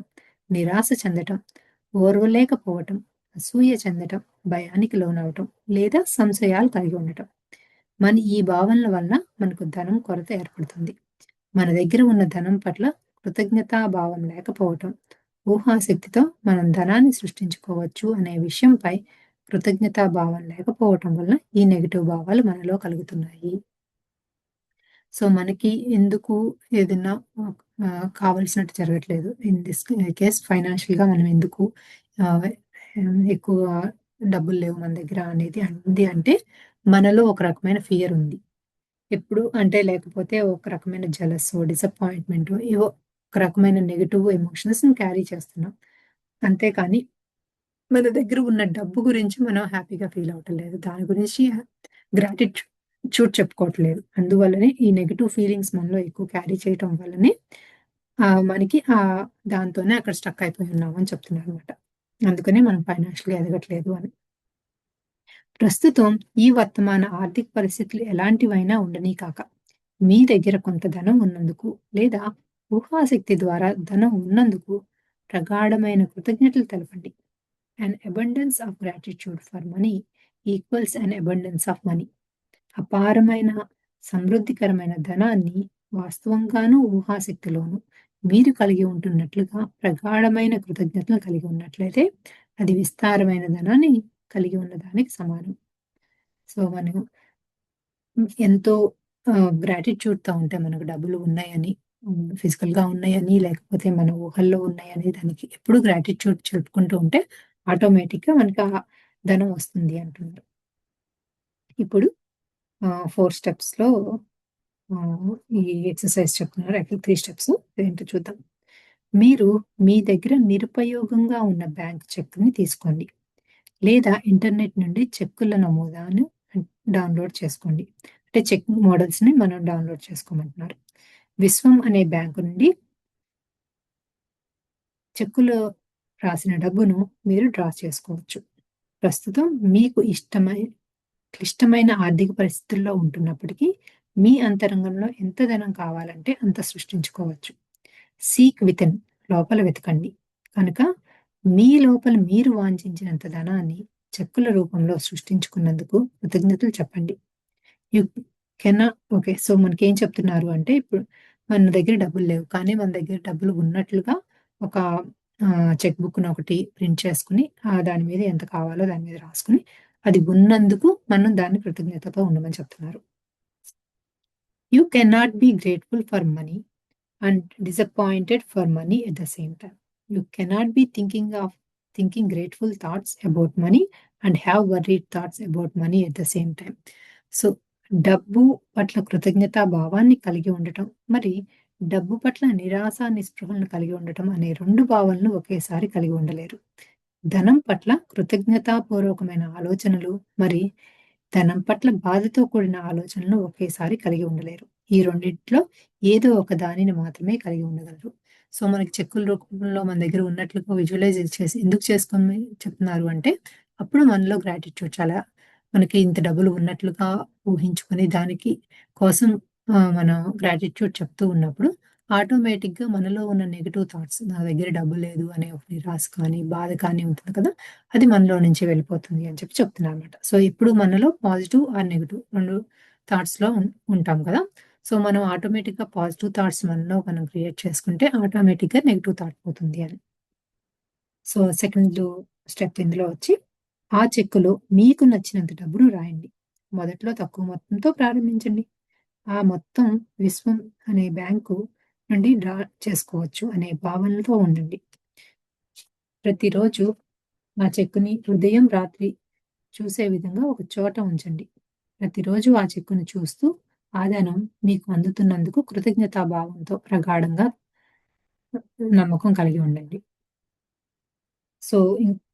నిరాశ చెందటం, ఓర్వలేకపోవటం, అసూయ చెందటం, భయానికి లోనవటం లేదా సంశయాలు కలిగి ఉండటం. మన ఈ భావనల వలన మనకు ధనం కొరత ఏర్పడుతుంది. మన దగ్గర ఉన్న ధనం పట్ల కృతజ్ఞతా భావం లేకపోవటం, ఊహాశక్తితో మనం ధనాన్ని సృష్టించుకోవచ్చు అనే విషయంపై కృతజ్ఞతా భావం లేకపోవటం వలన ఈ నెగటివ్ భావాలు మనలో కలుగుతున్నాయి. సో మనకి ఎందుకు ఏదైనా కావలసినట్టు జరగట్లేదు, ఇన్ దిస్ కేస్ ఫైనాన్షియల్గా మనం ఎందుకు ఎక్కువ డబ్బులు లేవు మన దగ్గర అనేది అంది అంటే మనలో ఒక రకమైన ఫియర్ ఉంది. ఎప్పుడు అంటే లేకపోతే ఒక రకమైన జెలస్, డిసప్పాయింట్మెంట్, ఏవో ఒక రకమైన నెగెటివ్ ఎమోషన్స్ని క్యారీ చేస్తున్నాం. అంతేకాని మన దగ్గర ఉన్న డబ్బు గురించి మనం హ్యాపీగా ఫీల్ అవ్వటం లేదు, దాని గురించి గ్రాటిట్యూడ్ చెప్పుకోవట్లేదు. అందువల్లనే ఈ నెగటివ్ ఫీలింగ్స్ మనలో ఎక్కువ క్యారీ చేయటం వల్లనే మనకి దాంతోనే అక్కడ స్టక్ అయిపోయి ఉన్నాం అని చెప్తున్నారు అనమాట. అందుకనే మనం ఫైనాన్షియల్గా ఎదగట్లేదు అని. ప్రస్తుతం ఈ వర్తమాన ఆర్థిక పరిస్థితులు ఎలాంటివైనా ఉండనీ కాక, మీ దగ్గర కొంత ధనం ఉన్నందుకు లేదా ఊహాశక్తి ద్వారా ధనం ఉన్నందుకు ప్రగాఢమైన కృతజ్ఞతలు తెలపండి. An abundance of gratitude for money equals an abundance of money. అపారమైన సమృద్ధికరమైన ధనాన్ని వాస్తవంగానూ ఊహాశక్తిలోనూ మీరు కలిగి ఉంటున్నట్లుగా ప్రగాఢమైన కృతజ్ఞతలు కలిగి ఉన్నట్లయితే అది విస్తారమైన ధనాన్ని కలిగి ఉన్న దానికి సమానం. సో మనం ఎంతో గ్రాటిట్యూడ్తో ఉంటే మనకు డబ్బులు ఉన్నాయని, ఫిజికల్గా ఉన్నాయని, లేకపోతే మన ఊహల్లో ఉన్నాయని దానికి ఎప్పుడు గ్రాటిట్యూడ్ చెప్పుకుంటూ ఉంటే ఆటోమేటిక్గా మనకి ఆ ధనం వస్తుంది అంటున్నారు. ఇప్పుడు 4 స్టెప్స్లో ఈ ఎక్సర్సైజ్ చెప్తున్నారు. యాక్చువల్ 3 స్టెప్స్ ఏంటో చూద్దాం. మీరు మీ దగ్గర నిరుపయోగంగా ఉన్న బ్యాంక్ చెక్ని తీసుకోండి లేదా ఇంటర్నెట్ నుండి చెక్కుల నమోదాను డౌన్లోడ్ చేసుకోండి. అంటే చెక్ మోడల్స్ని మనం డౌన్లోడ్ చేసుకోమంటున్నారు. విశ్వం అనే బ్యాంకు నుండి చెక్కులో రాసిన డబ్బును మీరు డ్రా చేసుకోవచ్చు. ప్రస్తుతం మీకు ఇష్టమైన క్లిష్టమైన ఆర్థిక పరిస్థితుల్లో ఉంటున్నప్పటికీ, మీ అంతరంగంలో ఎంత ధనం కావాలంటే అంత సృష్టించుకోవచ్చు. సీక్ వితిన్ లోపల వెతకండి. కనుక మీ లోపల మీరు వాంఛించినంత ధనాన్ని చెక్కుల రూపంలో సృష్టించుకున్నందుకు కృతజ్ఞతలు చెప్పండి. You okay. సో, మనకేం చెప్తున్నారు అంటే, ఇప్పుడు మన దగ్గర డబ్బులు లేవు. కానీ మన దగ్గర డబ్బులు ఉన్నట్లుగా ఒక చెక్ బుక్‌ని ఒకటి ప్రింట్ చేసుకొని, దాని మీద ఎంత కావాలో దాని మీద రాసుకొని, అది ఉన్నందుకు మనం దాన్ని కృతజ్ఞతతో ఉండమని చెప్తున్నారు. You cannot be grateful for money and disappointed for money at the same time. You cannot be thinking grateful thoughts about money and have worried thoughts about money at the same time. So, డబ్బు పట్ల కృతజ్ఞతా భావాన్ని కలిగి ఉండటం, మరి డబ్బు పట్ల నిరాశ, నిస్పృహలను కలిగి ఉండటం అనే 2 భావనలు ఒకేసారి కలిగి ఉండలేరు. ధనం పట్ల కృతజ్ఞతాపూర్వకమైన ఆలోచనలు, మరి ధనం పట్ల బాధతో కూడిన ఆలోచనలను ఒకేసారి కలిగి ఉండలేరు. ఈ రెండిట్లో ఏదో ఒక దానిని మాత్రమే కలిగి ఉండగలరు. సో, మనకి చెక్కుల రూపంలో మన దగ్గర ఉన్నట్లుగా విజువలైజ్ చేసి ఎందుకు చేసుకోమని చెప్తున్నారు అంటే, అప్పుడు మనలో గ్రాటిట్యూడ్ చాలా మనకి ఇంత డబ్బులు ఉన్నట్లుగా ఊహించుకొని దానికి కోసం మనం గ్రాటిట్యూడ్ చెప్తూ ఉన్నప్పుడు ఆటోమేటిక్‌గా మనలో ఉన్న నెగెటివ్ థాట్స్ నా దగ్గర డబ్బు లేదు అనే ఒక నిరాశ కానీ, బాధ కానీ ఉంటుంది కదా! అది మనలో నుంచి వెళ్ళిపోతుంది అని చెప్పి చెప్తున్నారన్నమాట. సో, ఎప్పుడు మనలో పాజిటివ్ ఆర్ నెగెటివ్ 2 థాట్స్‌లో ఉంటాం కదా! సో, మనం ఆటోమేటిక్‌గా పాజిటివ్ థాట్స్ మనలో మనం క్రియేట్ చేసుకుంటే ఆటోమేటిక్‌గా నెగెటివ్ థాట్ పోతుంది అని. సో, సెకండ్ స్టెప్ ఇందులో వచ్చి ఆ చెక్కులో మీకు నచ్చినంత డబ్బును రాయండి. మొదట్లో తక్కువ మొత్తంతో ప్రారంభించండి. ఆ మొత్తం విశ్వం అనే బ్యాంకు నుండి డ్రా చేసుకోవచ్చు అనే భావనతో ఉండండి. ప్రతిరోజు ఆ చెక్కుని ఉదయం, రాత్రి చూసే విధంగా ఒక చోట ఉంచండి. ప్రతిరోజు ఆ చెక్కుని చూస్తూ ఆ ధనం మీకు అందుతున్నందుకు కృతజ్ఞతా భావంతో ప్రగాఢంగా నమ్మకం కలిగి ఉండండి. సో,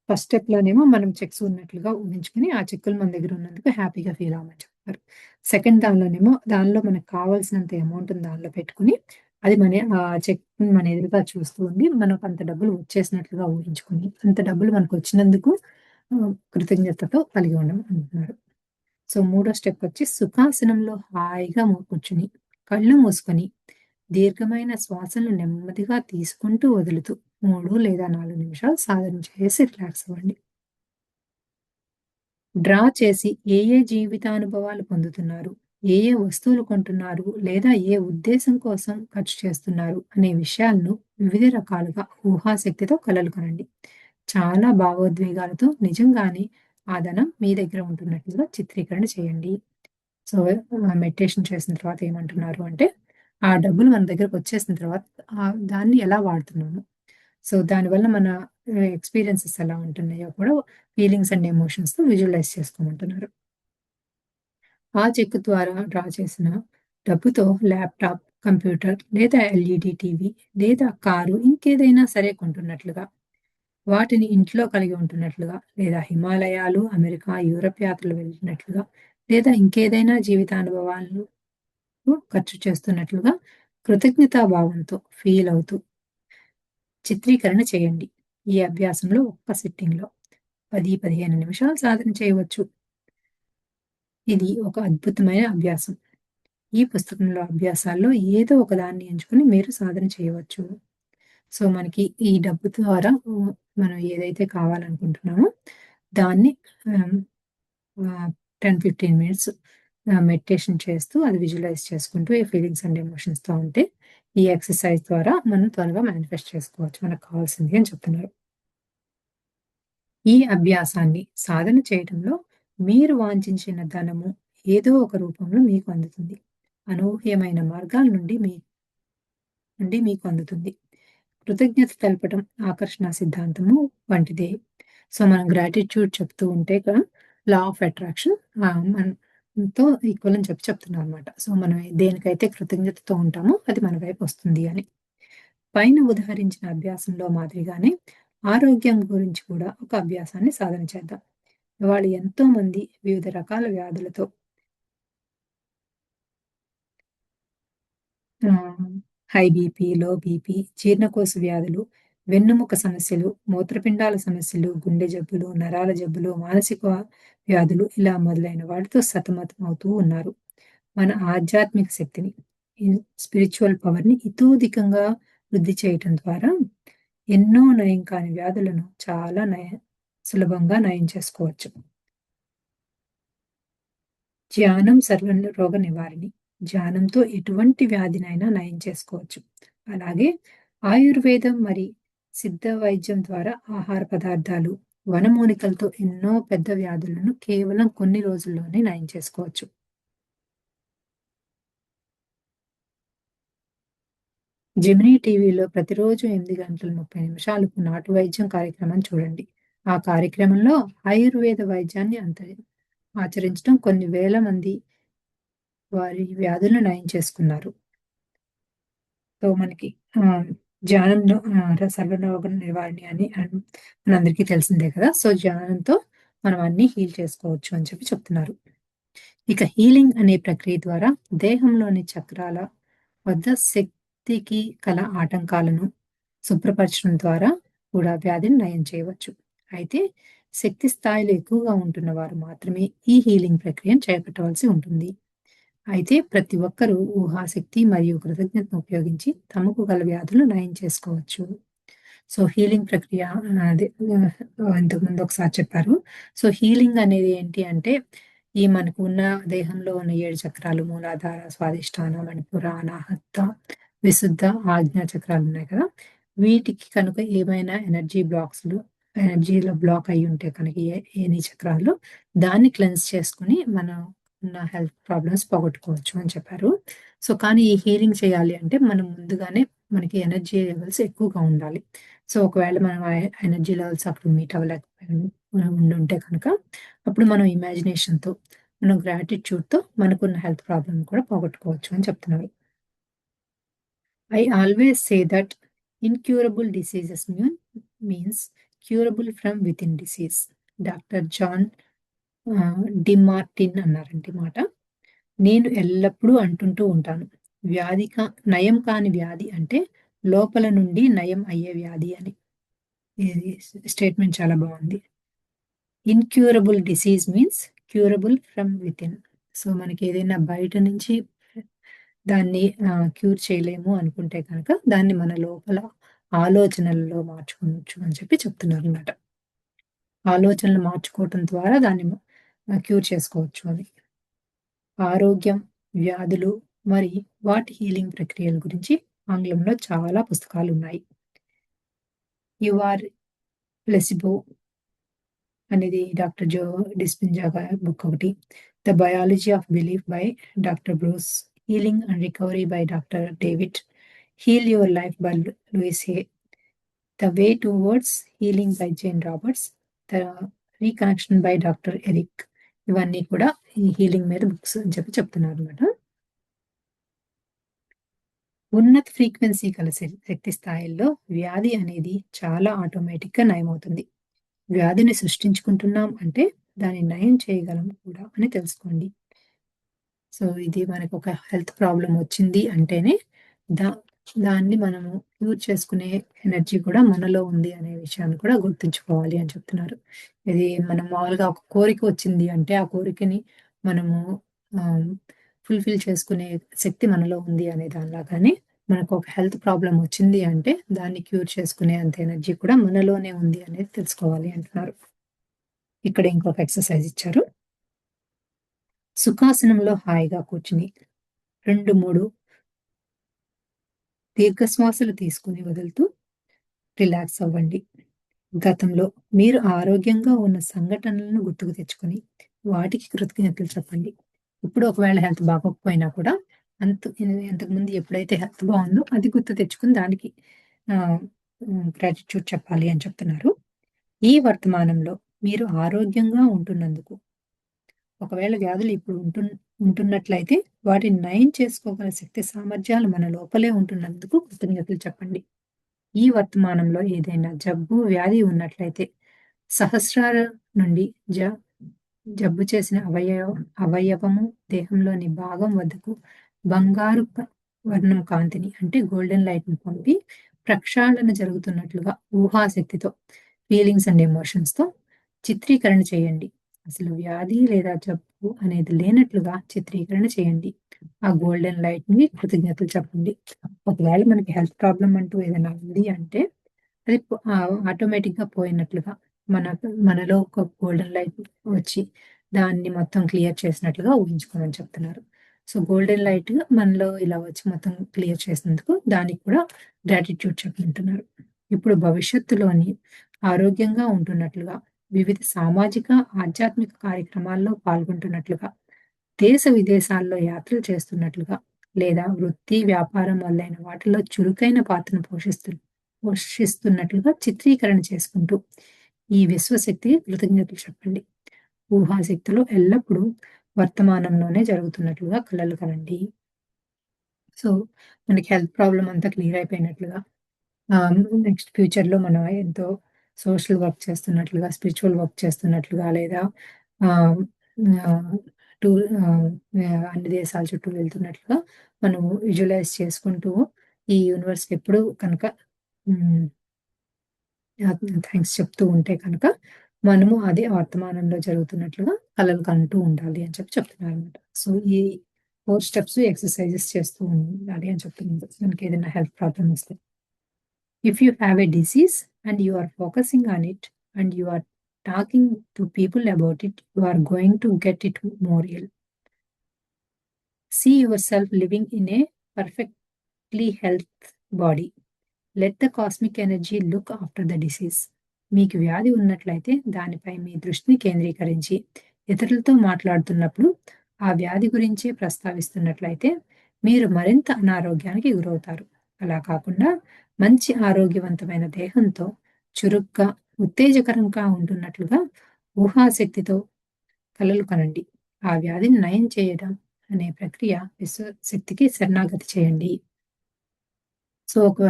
ఫస్ట్ స్టెప్‌లోనేమో మనం చెక్స్ ఉన్నట్లుగా ఊహించుకొని, ఆ చెక్కులు మన దగ్గర ఉన్నందుకు హ్యాపీగా ఫీల్ అవ్వమని చెప్తారు. సెకండ్ దానిలోనేమో దానిలో మనకు కావాల్సినంత అమౌంట్‌ని దానిలో పెట్టుకొని, అది చెక్‌ని మన ఎదురుగా చూస్తూ ఉండి, మనకు అంత డబ్బులు వచ్చేసినట్లుగా ఊహించుకొని, అంత డబ్బులు మనకొచ్చినందుకు కృతజ్ఞతతో కలిగి అంటున్నారు. సో, మూడో స్టెప్ వచ్చి సుఖాసనంలో హాయిగా కూర్చొని, కళ్ళు మూసుకొని, దీర్ఘమైన శ్వాసను నెమ్మదిగా తీసుకుంటూ, వదులుతూ 3 లేదా 4 నిమిషాలు సాధన చేసి రిలాక్స్ అవ్వండి. డ్రా చేసి ఏ జీవితానుభవాలు పొందుతున్నారు, ఏ వస్తువులు కొంటున్నారు, లేదా ఏ ఉద్దేశం కోసం ఖర్చు చేస్తున్నారు అనే విషయాలను వివిధ రకాలుగా ఊహాశక్తితో కలలు కనండి. చాలా భావోద్వేగాలతో నిజంగానే ఆ ధనం మీ దగ్గర ఉంటున్నట్లుగా చిత్రీకరణ చేయండి. సో, మెడిటేషన్ చేసిన తర్వాత ఏమంటున్నారు అంటే, ఆ డబ్బులు మన దగ్గరకొచ్చేసిన తర్వాత దాన్ని ఎలా వాడుతున్నాము? సో, దానివల్ల మన ఎక్స్‌పీరియన్సెస్ ఎలా ఉంటున్నాయో కూడా ఫీలింగ్స్ అండ్ ఎమోషన్స్‌తో విజువలైజ్ చేసుకోమంటున్నారు. ఆ చెక్ ద్వారా డ్రా చేసిన డబ్బుతో ల్యాప్‌టాప్, కంప్యూటర్ లేదా ఎల్‌ఈడీ టీవీ లేదా కారు ఇంకేదైనా సరే కొంటున్నట్లుగా, వాటిని ఇంట్లో కలిగి ఉంటున్నట్లుగా, లేదా హిమాలయాలు, అమెరికా, యూరప్ యాత్రలు వెళ్ళినట్లుగా, లేదా ఇంకేదైనా జీవితానుభవాలను ఖర్చు చేస్తున్నట్లుగా కృతజ్ఞతా భావంతో ఫీల్ అవుతూ చిత్రీకరణ చేయండి. ఈ అభ్యాసంలో ఒక్క సిట్టింగ్‌లో 10, 15 నిమిషాలు సాధన చేయవచ్చు. ఇది ఒక అద్భుతమైన అభ్యాసం. ఈ పుస్తకంలో అభ్యాసాల్లో ఏదో ఒక దాన్ని ఎంచుకొని మీరు సాధన చేయవచ్చు. సో, మనకి ఈ డబ్బు ద్వారా మనం ఏదైతే కావాలనుకుంటున్నామో దాన్ని ఆహ్, ఆహ్, 10, 15 మినిట్స్ మెడిటేషన్ చేస్తూ అది విజువలైజ్ చేసుకుంటూ ఈ ఫీలింగ్స్ అండ్ ఎమోషన్స్‌తో ఉంటే ఈ ఎక్సర్‌సైజ్ ద్వారా మనం త్వరగా మేనిఫెస్ట్ చేసుకోవచ్చు మనకు కావాల్సింది అని చెప్తున్నారు. ఈ అభ్యాసాన్ని సాధన చేయటంలో మీరు వాంఛించిన ధనము ఏదో ఒక రూపంలో మీకు అందుతుంది. అనూహ్యమైన మార్గాల నుండి మీకు అందుతుంది. కృతజ్ఞత తెలపటం ఆకర్షణ సిద్ధాంతము వంటిదే. సో, మనం గ్రాటిట్యూడ్ చెప్తూ ఉంటే లా ఆఫ్ అట్రాక్షన్ మనతో ఈక్వల్ అని చెప్తున్నారనమాట. సో, మనం దేనికైతే కృతజ్ఞతతో ఉంటామో అది మన వైపు వస్తుంది అని. పైన ఉదహరించిన అభ్యాసంలో మాదిరిగానే ఆరోగ్యం గురించి కూడా ఒక అభ్యాసాన్ని సాధన చేద్దాం. ఇవాళ ఎంతోమంది వివిధ రకాల వ్యాధులతో ఆహ్, హై బీపీ, లో బీపీ, జీర్ణకోశ వ్యాధులు వెన్నుముక సమస్యలు, మూత్రపిండాల సమస్యలు, గుండె జబ్బులు, నరాల జబ్బులు, మానసిక వ్యాధులు ఇలా మొదలైన వాటితో సతమతమవుతూ ఉన్నారు. మన ఆధ్యాత్మిక శక్తిని, ఈ స్పిరిచ్యువల్ పవర్‌ని ఇతోధికంగా వృద్ధి చేయటం ద్వారా ఎన్నో నయం కాని వ్యాధులను చాలా సులభంగా నయం చేసుకోవచ్చు. ధ్యానం సర్వరోగ నివారిణి. ధ్యానంతో ఎటువంటి వ్యాధినైనా నయం చేసుకోవచ్చు. అలాగే ఆయుర్వేదం మరి సిద్ధ వైద్యం ద్వారా ఆహార పదార్థాలు, వనమూలికలతో ఎన్నో పెద్ద వ్యాధులను కేవలం కొన్ని రోజుల్లోనే నయం చేసుకోవచ్చు. జెమినీ టీవీలో ప్రతిరోజు 8:30 నాటు వైద్యం కార్యక్రమం చూడండి. ఆ కార్యక్రమంలో ఆయుర్వేద వైద్యాన్ని ఆచరించడం కొన్ని వేల మంది వారి వ్యాధులను నయం చేసుకున్నారు. సో, మనకి ధ్యానంలో సర్వరోగ నివారణి అని మనందరికీ తెలిసిందే కదా! సో, ధ్యానంతో మనం అన్నీ హీల్ చేసుకోవచ్చు అని చెప్తున్నారు. ఇక హీలింగ్ అనే ప్రక్రియ ద్వారా దేహంలోని చక్రాల వద్ద శక్తికి కల ఆటంకాలను శుభ్రపరచడం ద్వారా కూడా వ్యాధిని నయం చేయవచ్చు. అయితే శక్తి స్థాయిలు ఎక్కువగా ఉంటున్న వారు మాత్రమే ఈ హీలింగ్ ప్రక్రియను చేపట్టవలసి ఉంటుంది. అయితే ప్రతి ఒక్కరూ ఊహాశక్తి మరియు కృతజ్ఞతను ఉపయోగించి తమకు గల వ్యాధులు నయం చేసుకోవచ్చు. సో, హీలింగ్ ప్రక్రియ అదే ఇంతకుముందు ఒకసారి చెప్పారు. సో, హీలింగ్ అనేది ఏంటి అంటే, ఈ మనకు ఉన్న దేహంలో ఉన్న 7 చక్రాలు మూలాధార, స్వాదిష్టాన, మణిపుర, అనాహత, విశుద్ధ, ఆజ్ఞా చక్రాలు ఉన్నాయి కదా! వీటికి కనుక ఏమైనా ఎనర్జీలో బ్లాక్ అయ్యి ఉంటే కనుక ఎనీ చక్రాలు దాన్ని క్లెన్స్ చేసుకొని మనం ఉన్న హెల్త్ ప్రాబ్లమ్స్ పోగొట్టుకోవచ్చు అని చెప్పారు. సో, కానీ ఈ హీలింగ్ చేయాలి అంటే మనం ముందుగానే మనకి ఎనర్జీ లెవెల్స్ ఎక్కువగా ఉండాలి. సో, ఒకవేళ మనం ఎనర్జీ లెవెల్స్ అప్పుడు మీట్ ఉండుంటే కనుక అప్పుడు మనం ఇమాజినేషన్‌తో, మనం గ్రాటిట్యూడ్‌తో మనకున్న హెల్త్ ప్రాబ్లమ్ కూడా పోగొట్టుకోవచ్చు అని చెప్తున్నారు. I always say that incurable diseases means curable from within disease. Doctor John Demartini అన్నారండి మాట. నేను ఎల్లప్పుడూ అంటుంటూ ఉంటాను. నయం కాని వ్యాధి అంటే లోపల నుండి నయం అయ్యే వ్యాధి అని. ఇది స్టేట్మెంట్ చాలా బావుంది. Incurable disease means curable from within. So, మనకేదైనా బయట నుంచి దాన్ని క్యూర్ చేయలేము అనుకుంటే కనుక, దాన్ని మన లోపల ఆలోచనల్లో మార్చుకోవచ్చు అని చెప్తున్నారనమాట. ఆలోచనలు మార్చుకోవటం ద్వారా దాన్ని క్యూర్ చేసుకోవచ్చు అని. ఆరోగ్యం, వ్యాధులు మరి వాటి హీలింగ్ ప్రక్రియల గురించి ఆంగ్లంలో చాలా పుస్తకాలున్నాయి. 'యు ఆర్ ప్లెసిబో' అనేది డాక్టర్ జో డిస్పెన్జా బుక్ ఒకటి. 'The biology of belief' by doctor Bruce. 'Healing and recovery' by doctor David. 'Heal your life' by Louise Hay. 'The way towards healing' by Jane Roberts. 'The reconnection' by doctor Eric. ఇవన్నీ కూడా ఈ హీలింగ్ మీద బుక్స్ అని చెప్తున్నారనమాట. ఉన్నత ఫ్రీక్వెన్సీ గల శక్తి స్థాయిల్లో వ్యాధి అనేది చాలా ఆటోమేటిక్‌గా నయమవుతుంది. వ్యాధిని సృష్టించుకుంటున్నాం అంటే దాన్ని నయం చేయగలం కూడా అని తెలుసుకోండి. సో, ఇది మనకొక హెల్త్ ప్రాబ్లమ్ వచ్చింది అంటేనే దా దాన్ని మనము క్యూర్ చేసుకునే ఎనర్జీ కూడా మనలో ఉంది అనే విషయాన్ని కూడా గుర్తుంచుకోవాలి అని చెప్తున్నారు. ఇది మనం మామూలుగా ఒక కోరిక వచ్చింది అంటే, ఆ కోరికని మనము ఆహ్, ఫుల్‌ఫిల్ చేసుకునే శక్తి మనలో ఉంది అనే దానిలాగానే మనకొక హెల్త్ ప్రాబ్లమ్ వచ్చింది అంటే, దాన్ని క్యూర్ చేసుకునే అంత ఎనర్జీ కూడా మనలోనే ఉంది అనేది తెలుసుకోవాలి అంటున్నారు. ఇక్కడ ఇంకొక ఎక్సర్‌సైజ్ ఇచ్చారు. సుఖాసనంలో హాయిగా కూర్చుని 2, 3 దీర్ఘ శ్వాసలు తీసుకొని వదులుతూ రిలాక్స్ అవ్వండి. గతంలో మీరు ఆరోగ్యంగా ఉన్న సంఘటనలను గుర్తుకు తెచ్చుకొని, వాటికి కృతజ్ఞతలు చెప్పండి. ఇప్పుడు ఒకవేళ హెల్త్ బాగోకపోయినా కూడా ఇంతకుముందు ఎప్పుడైతే హెల్త్ బావుందో అది గుర్తు తెచ్చుకొని దానికి ఆహ్, గ్రాటిట్యూడ్ చెప్పాలి అని చెప్తున్నారు. ఈ వర్తమానంలో మీరు ఆరోగ్యంగా ఉంటున్నందుకు, ఒకవేళ వ్యాధులు ఇప్పుడు ఉంటున్నట్లయితే వాటిని నయం చేసుకోగల శక్తి సామర్థ్యాలు మన లోపలే ఉంటున్నందుకు కృతజ్ఞతలు చెప్పండి. ఈ వర్తమానంలో ఏదైనా జబ్బు, వ్యాధి ఉన్నట్లయితే సహస్రాల నుండి జబ్బు చేసిన అవయవము దేహంలోని భాగం వద్దకు బంగారు వర్ణం కాంతిని అంటే గోల్డెన్ లైట్‌ని పంపి ప్రక్షాళన జరుగుతున్నట్లుగా ఊహాశక్తితో ఫీలింగ్స్ అండ్ ఎమోషన్స్‌తో చిత్రీకరణ చేయండి. అసలు వ్యాధి లేదా జబ్బు అనేది లేనట్లుగా చిత్రీకరణ చేయండి. ఆ గోల్డెన్ లైట్‌ని కృతజ్ఞతలు చెప్పండి. ఒకవేళ మనకి హెల్త్ ప్రాబ్లమ్ అంటూ ఏదైనా ఉంది అంటే అది ఆటోమేటిక్‌గా పోయినట్లుగా మనలో ఒక గోల్డెన్ లైట్ వచ్చి దాన్ని మొత్తం క్లియర్ చేసినట్లుగా ఊహించుకోమని చెప్తున్నారు. సో, గోల్డెన్ లైట్ మనలో ఇలా వచ్చి మొత్తం క్లియర్ చేసినందుకు దానికి కూడా గ్రాటిట్యూడ్ చెప్పమంటున్నారు. ఇప్పుడు భవిష్యత్తులోని ఆరోగ్యంగా ఉంటున్నట్లుగా, వివిధ సామాజిక, ఆధ్యాత్మిక కార్యక్రమాల్లో పాల్గొంటున్నట్లుగా, దేశ విదేశాల్లో యాత్రలు చేస్తున్నట్లుగా, లేదా వృత్తి, వ్యాపారం మొదలైన వాటిలో చురుకైన పాత్రను పోషిస్తున్నట్లుగా చిత్రీకరణ చేసుకుంటూ, ఈ విశ్వశక్తికి కృతజ్ఞతలు చెప్పండి. ఊహాశక్తిలో ఎల్లప్పుడూ వర్తమానంలోనే జరుగుతున్నట్లుగా కలలు కనండి. సో, మనకి హెల్త్ ప్రాబ్లమ్ అంతా క్లియర్ అయిపోయినట్లుగా, ఆహ్, నెక్స్ట్ ఫ్యూచర్‌లో మనం ఎంతో సోషల్ వర్క్ చేస్తున్నట్లుగా, స్పిరిచ్యువల్ వర్క్ చేస్తున్నట్లుగా లేదా ఆహ్, ఆహ్, టూర్ అన్ని దేశాల చుట్టూ వెళ్తున్నట్లుగా మనము విజువలైజ్ చేసుకుంటూ ఈ యూనివర్స్‌కి ఎప్పుడూ కనుక హ్మ్. థాంక్స్ చెప్తూ ఉంటే కనుక, మనము అదే వర్తమానంలో జరుగుతున్నట్లుగా కలలు కంటూ ఉండాలి అని చెప్తున్నారనమాట. సో, ఈ 4 స్టెప్స్ ఎక్సర్‌సైజెస్ చేస్తూ ఉండాలి అని చెప్తున్నారు. మనకేదైనా హెల్త్ ప్రాబ్లమ్ వస్తే. If you have a disease and you are focusing on it and you are talking to people about it, you are going to get it more ill. See yourself living in a perfectly health body. Let the cosmic energy look after the disease. మీకు వ్యాధి ఉన్నట్లయితే దానిపై మీ దృష్టిని కేంద్రీకరించి, ఇతరులతో మాట్లాడుతున్నప్పుడు ఆ వ్యాధి గురించే ప్రస్తావిస్తున్నట్లయితే మీరు మరింత అనారోగ్యానికి గురవుతారు. అలా కాకుండా మంచి ఆరోగ్యవంతమైన దేహంతో చురుగ్గా, ఉత్తేజకరంగా ఉంటున్నట్లుగా ఊహాశక్తితో కలలు కనండి. ఆ వ్యాధిని నయం చేయడం అనే ప్రక్రియ విశ్వశక్తికి శరణాగతి చేయండి. సో, ఒక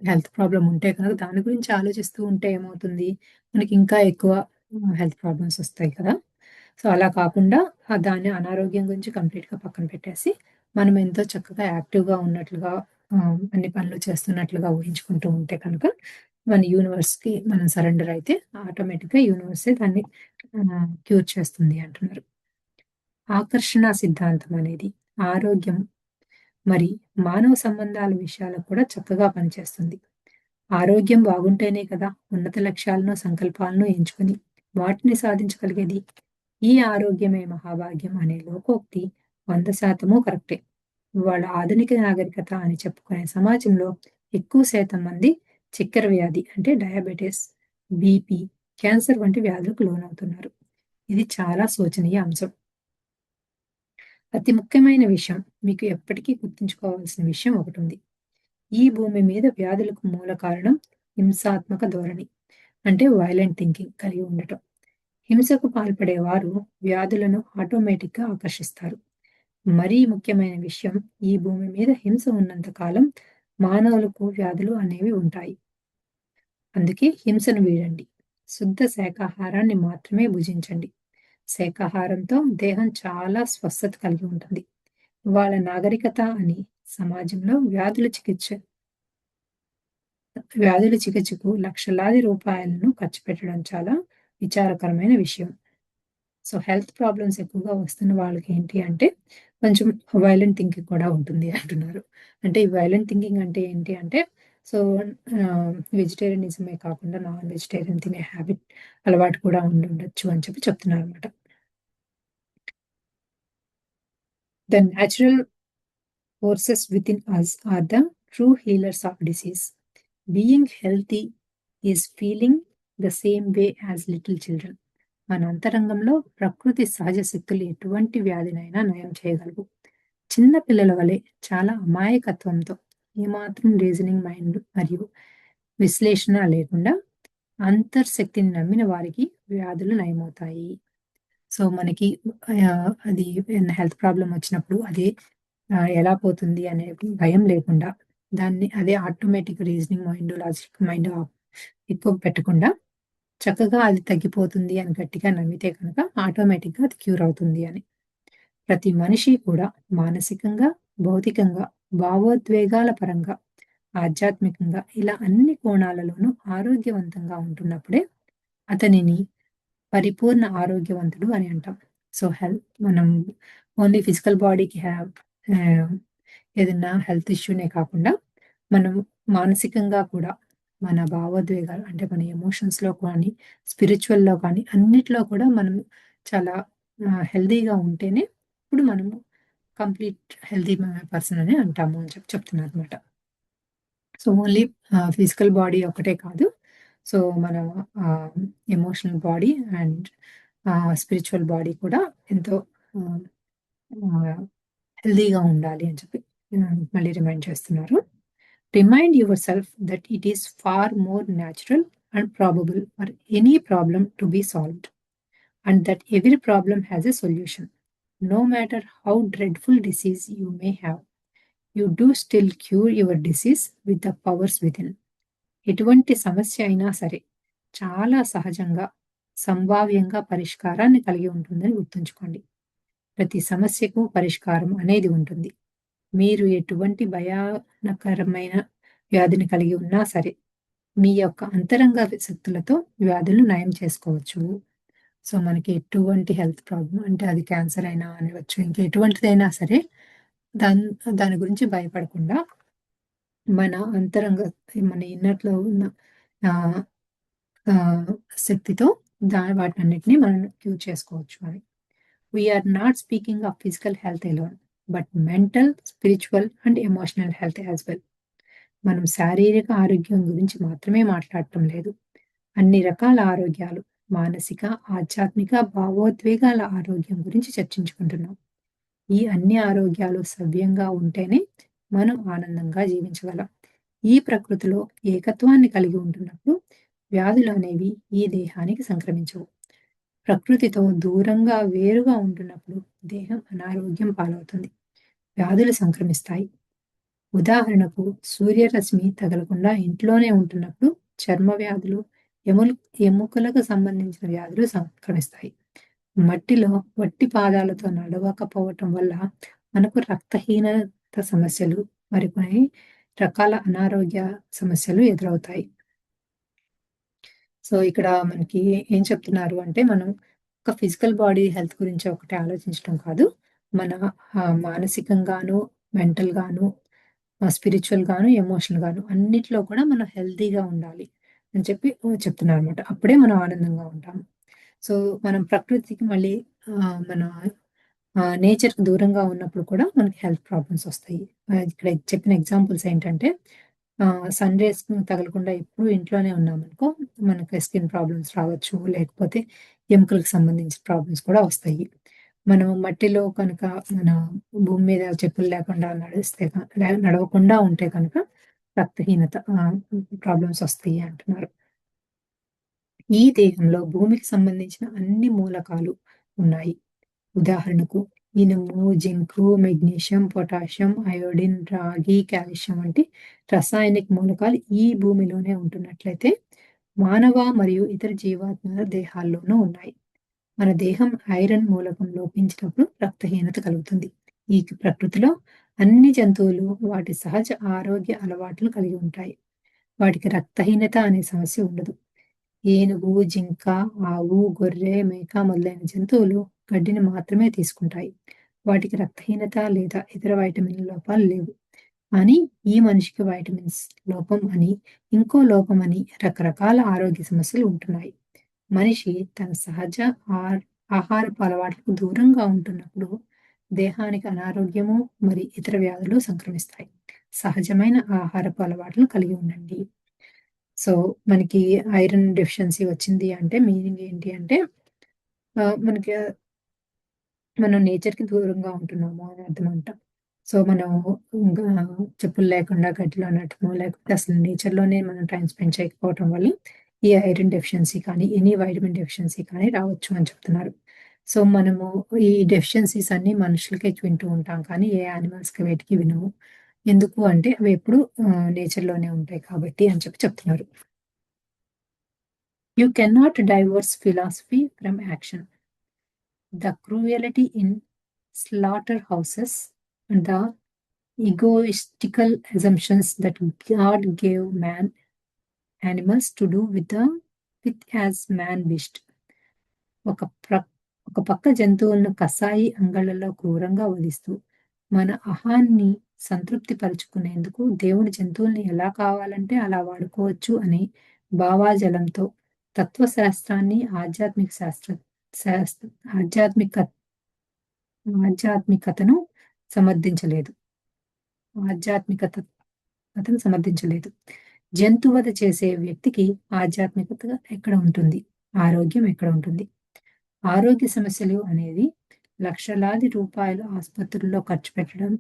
హెల్త్ ప్రాబ్లమ్ ఉంటే కనుక దాని గురించి ఆలోచిస్తూ ఉంటే ఏమవుతుంది, మనకి ఇంకా ఎక్కువ హెల్త్ ప్రాబ్లమ్స్ వస్తాయి కదా! సో, అలా కాకుండా దాని అనారోగ్యం గురించి కంప్లీట్‌గా పక్కన పెట్టేసి, మనం ఎంతో చక్కగా యాక్టివ్‌గా ఉన్నట్లుగా అన్ని పనులు చేస్తున్నట్లుగా ఊహించుకుంటూ ఉంటే కనుక, మన యూనివర్స్‌కి మనం సరెండర్ అయితే ఆటోమేటిక్‌గా యూనివర్సే దాన్ని క్యూర్ చేస్తుంది అంటున్నారు. ఆకర్షణ సిద్ధాంతం అనేది ఆరోగ్యం మరి మానవ సంబంధాల విషయాలకు కూడా చక్కగా పనిచేస్తుంది. ఆరోగ్యం బాగుంటేనే కదా ఉన్నత లక్ష్యాలను, సంకల్పాలను ఎంచుకొని వాటిని సాధించగలిగేది. ఈ ఆరోగ్యమే మహాభాగ్యం అనే లోకోక్తి 100% కరెక్టే. ఇవాళ ఆధునిక నాగరికత అని చెప్పుకునే సమాజంలో ఎక్కువ శాతం మంది చక్కెర వ్యాధి అంటే డయాబెటిస్, బీపీ, క్యాన్సర్ వంటి వ్యాధులకు లోనవుతున్నారు. ఇది చాలా శోచనీయ అంశం. అతి ముఖ్యమైన విషయం మీకు ఎప్పటికీ గుర్తుంచుకోవాల్సిన విషయం ఒకటుంది. ఈ భూమి మీద వ్యాధులకు మూల కారణం హింసాత్మక ధోరణి. అంటే వైలెంట్ థింకింగ్ కలిగి ఉండటం. హింసకు పాల్పడే వారు వ్యాధులను ఆటోమేటిక్‌గా ఆకర్షిస్తారు. మరీ ముఖ్యమైన విషయం ఈ భూమి మీద హింస ఉన్నంత కాలం మానవులకు వ్యాధులు అనేవి ఉంటాయి. అందుకే హింసను వీడండి. శుద్ధ శాకాహారాన్ని మాత్రమే భుజించండి. శాకాహారంతో దేహం చాలా స్వస్థత కలిగి ఉంటుంది. ఇవాళ నాగరికత అని సమాజంలో వ్యాధుల చికిత్సకు లక్షలాది రూపాయలను ఖర్చు పెట్టడం చాలా విచారకరమైన విషయం. సో, హెల్త్ ప్రాబ్లమ్స్ ఎక్కువగా వస్తున్న వాళ్ళకి ఏంటి అంటే, కొంచెం వైలెంట్ థింకింగ్ కూడా ఉంటుంది అంటున్నారు. అంటే ఈ వైలెంట్ థింకింగ్ అంటే ఏంటి అంటే, సో, వెజిటేరియనిజమే కాకుండా నాన్ వెజిటేరియన్ తినే అలవాటు కూడా ఉండుండొచ్చు అని చెప్తున్నారనమాట. The natural forces within us are the true healers of disease. Being healthy is feeling the same way as little children. మన అంతరంగంలో ప్రకృతి సహజ శక్తులు ఎటువంటి వ్యాధినైనా నయం చేయగలవు. చిన్న పిల్లల వలె చాలా అమాయకత్వంతో ఏమాత్రం రీజనింగ్ మైండ్ మరియు విశ్లేషణ లేకుండా అంతర్శక్తిని నమ్మిన వారికి వ్యాధులు నయమవుతాయి. సో, మనకి అది హెల్త్ ప్రాబ్లమ్ వచ్చినప్పుడు ఎలా పోతుంది అనే భయం లేకుండా అదే automatic reasoning mind, logic mind ఎక్కువ పెట్టకుండా చక్కగా అది తగ్గిపోతుంది అని గట్టిగా నమ్మితే కనుక ఆటోమేటిక్‌గా అది క్యూర్ అవుతుంది అని. ప్రతి మనిషి కూడా మానసికంగా, భౌతికంగా, భావోద్వేగాల పరంగా ఆధ్యాత్మికంగా ఇలా అన్ని కోణాలలోనూ ఆరోగ్యవంతంగా ఉంటున్నప్పుడే అతనిని పరిపూర్ణ ఆరోగ్యవంతుడు అని అంటాం. సో, మనం ఓన్లీ ఫిజికల్ బాడీకి ఆహ్, ఏదన్నా హెల్త్ ఇష్యూనే కాకుండా, మనం మానసికంగా కూడా మన భావోద్వేగాలు అంటే మన ఎమోషన్స్‌లో కానీ, స్పిరిచ్యువల్‌లో కానీ అన్నిట్లో కూడా మనం చాలా హెల్తీగా ఉంటేనే ఇప్పుడు మనము కంప్లీట్ హెల్తీ పర్సన్ అని అంటాము అని చెప్తున్నారనమాట. సో, ఓన్లీ ఫిజికల్ బాడీ ఒక్కటే కాదు. సో, మన ఆహ్, emotional body and spiritual body కూడా ఎంతో ఆహ్, ఆహ్, హెల్తీగా ఉండాలి అని చెప్పి మళ్ళీ రిమైండ్ చేస్తున్నారు. Remind yourself that it is far more natural and probable for any problem to be solved and that every problem has a solution. No matter how dreadful disease you may have, you do still cure your disease with the powers within. ఎటువంటి సమస్య అయినా సరే చాలా సహజంగా, సంభావ్యంగా పరిష్కారాన్ని కలిగి ఉంటుందని గుర్తుంచుకోండి. ప్రతి సమస్యకు పరిష్కారం అనేది ఉంటుంది. మీరు ఎటువంటి భయానకరమైన వ్యాధిని కలిగి ఉన్నా సరే, మీ యొక్క అంతరంగ శక్తులతో వ్యాధులను నయం చేసుకోవచ్చు. సో, మనకి ఎటువంటి హెల్త్ ప్రాబ్లమ్ అంటే అది క్యాన్సర్ అయినా అనివచ్చు, ఇంకా ఎటువంటిదైనా సరే దాన్ దాని గురించి భయపడకుండా మన అంతరంగ మన ఇన్నర్‌లో ఉన్న ఆహ్, ఆహ్, శక్తితో వాటన్నిటిని మనం క్యూర్ చేసుకోవచ్చు అని. We are not speaking of physical health alone, but mental, spiritual and emotional health as well. మనం శారీరక ఆరోగ్యం గురించి మాత్రమే మాట్లాడటం లేదు. అన్ని రకాల ఆరోగ్యాలు, మానసిక, ఆధ్యాత్మిక, భావోద్వేగాల ఆరోగ్యం గురించి చర్చించుకుంటున్నాం. ఈ అన్ని ఆరోగ్యాలు సవ్యంగా ఉంటేనే మనం ఆనందంగా జీవించగలం. ఈ ప్రకృతిలో ఏకత్వాన్ని కలిగి ఉంటున్నప్పుడు వ్యాధులు అనేవి ఈ దేహానికి సంక్రమించవు. ప్రకృతితో దూరంగా వేరుగా ఉంటున్నప్పుడు దేహం అనారోగ్యం పాలవుతుంది. వ్యాధులు సంక్రమిస్తాయి. ఉదాహరణకు సూర్యరశ్మి తగలకుండా ఇంట్లోనే ఉంటున్నప్పుడు చర్మ వ్యాధులు, ఎములు ఎముకలకు సంబంధించిన వ్యాధులు సంక్రమిస్తాయి. మట్టిలో వట్టి పాదాలతో నడవకపోవటం వల్ల మనకు రక్తహీనత సమస్యలు, మరికొన్ని రకాల అనారోగ్య సమస్యలు ఎదురవుతాయి. సో, ఇక్కడ మనకి ఏం చెప్తున్నారు అంటే, మనం ఒక ఫిజికల్ బాడీ హెల్త్ గురించి ఒకటే ఆలోచించటం కాదు. మన మానసికంగాను, మెంటల్‌గాను, స్పిరిచ్యువల్‌గాను, ఎమోషనల్‌గాను అన్నిట్లో కూడా మనం హెల్తీగా ఉండాలి అని చెప్పి చెప్తున్నారనమాట. అప్పుడే మనం ఆనందంగా ఉంటాము. సో, మనం ప్రకృతికి మళ్ళీ మన నేచర్‌కి దూరంగా ఉన్నప్పుడు కూడా మనకి హెల్త్ ప్రాబ్లమ్స్ వస్తాయి. ఇక్కడ చెప్పిన ఎగ్జాంపుల్స్ ఏంటంటే సన్ రేస్ తగలకుండా ఎప్పుడూ ఇంట్లోనే ఉన్నామనుకో, మనకి స్కిన్ ప్రాబ్లమ్స్ రావచ్చు. లేకపోతే ఎముకలకు సంబంధించిన ప్రాబ్లమ్స్ కూడా వస్తాయి. మనం మట్టిలో కనుక మన భూమి మీద చెప్పులు లేకుండా నడిస్తే నడవకుండా ఉంటే కనుక రక్తహీనత ప్రాబ్లమ్స్ వస్తాయి అంటున్నారు. ఈ దేహంలో భూమికి సంబంధించిన అన్ని మూలకాలు ఉన్నాయి. ఉదాహరణకు ఇనుము, జింకు, మెగ్నీషియం, పొటాషియం, అయోడిన్, రాగి, కాల్షియం వంటి రసాయనిక మూలకాలు ఈ భూమిలోనే ఉంటున్నట్లయితే, మానవ మరియు ఇతర జీవాత్మల దేహాల్లోనూ ఉన్నాయి. మన దేహం ఐరన్ మూలకం లోపించినప్పుడు రక్తహీనత కలుగుతుంది. ఈ ప్రకృతిలో అన్ని జంతువులు వాటి సహజ ఆరోగ్య అలవాట్లు కలిగి ఉంటాయి. వాటికి రక్తహీనత అనే సమస్య ఉండదు. ఏనుగు, జింక, ఆవు, గొర్రె, మేక మొదలైన జంతువులు గడ్డిని మాత్రమే తీసుకుంటాయి. వాటికి రక్తహీనత లేదా ఇతర వైటమిన్ల లోపాలు లేవు. కానీ ఈ మనిషికి వైటమిన్స్ లోపం అని, ఇంకో లోపం అని రకరకాల ఆరోగ్య సమస్యలు ఉంటున్నాయి. మనిషి తన సహజ ఆహారపు అలవాట్లకు దూరంగా ఉంటున్నప్పుడు దేహానికి అనారోగ్యము మరి ఇతర వ్యాధులు సంక్రమిస్తాయి. సహజమైన ఆహారపు అలవాట్లను కలిగి ఉండండి. సో, మనకి ఐరన్ డెఫిషియన్సీ వచ్చింది అంటే మీనింగ్ ఏంటి అంటే మనకి మనం నేచర్‌కి దూరంగా ఉంటున్నాము అని అర్థమంట. సో, మనం ఇంకా చెప్పులు లేకుండా గడ్డిలో నడటమో, లేకపోతే అసలు నేచర్‌లోనే మనం టైమ్ స్పెండ్ చేయకపోవటం వల్ల ఈ ఐరన్ డెఫిషియన్సీ కానీ, ఎనీ వైటమిన్ డెఫిషియన్సీ కానీ రావచ్చు అని చెప్తున్నారు. సో, మనము ఈ డెఫిషియన్సీస్ అన్నీ మనుషులకే వింటూ ఉంటాం కానీ, ఏ యానిమల్స్‌కి వేటికి వినము. ఎందుకు అంటే అవి ఎప్పుడూ నేచర్‌లోనే ఉంటాయి కాబట్టి అని చెప్తున్నారు. You cannot divorce philosophy from action. The cruelty in slaughterhouses and the egoistical assumptions that God gave man animals to do with as man wished. ఒక ప్ర ఒక పక్క జంతువులను కసాయి అంగళ్ళలో క్రూరంగా వధిస్తూ, మన అహాన్ని సంతృప్తి పరుచుకునేందుకు దేవుడు జంతువుల్ని ఎలా కావాలంటే అలా వాడుకోవచ్చు అనే భావాజలంతో తత్వశాస్త్రాన్ని, శాస్త్ర ఆధ్యాత్మిక ఆధ్యాత్మికతను సమర్థించలేదు. ఆధ్యాత్మికతను సమర్థించలేదు. జంతువధ చేసే వ్యక్తికి ఆధ్యాత్మికత ఎక్కడ ఉంటుంది? ఆరోగ్యం ఎక్కడ ఉంటుంది? ఆరోగ్య సమస్యలు అనేది లక్షలాది రూపాయలు ఆసుపత్రుల్లో ఖర్చు పెట్టడం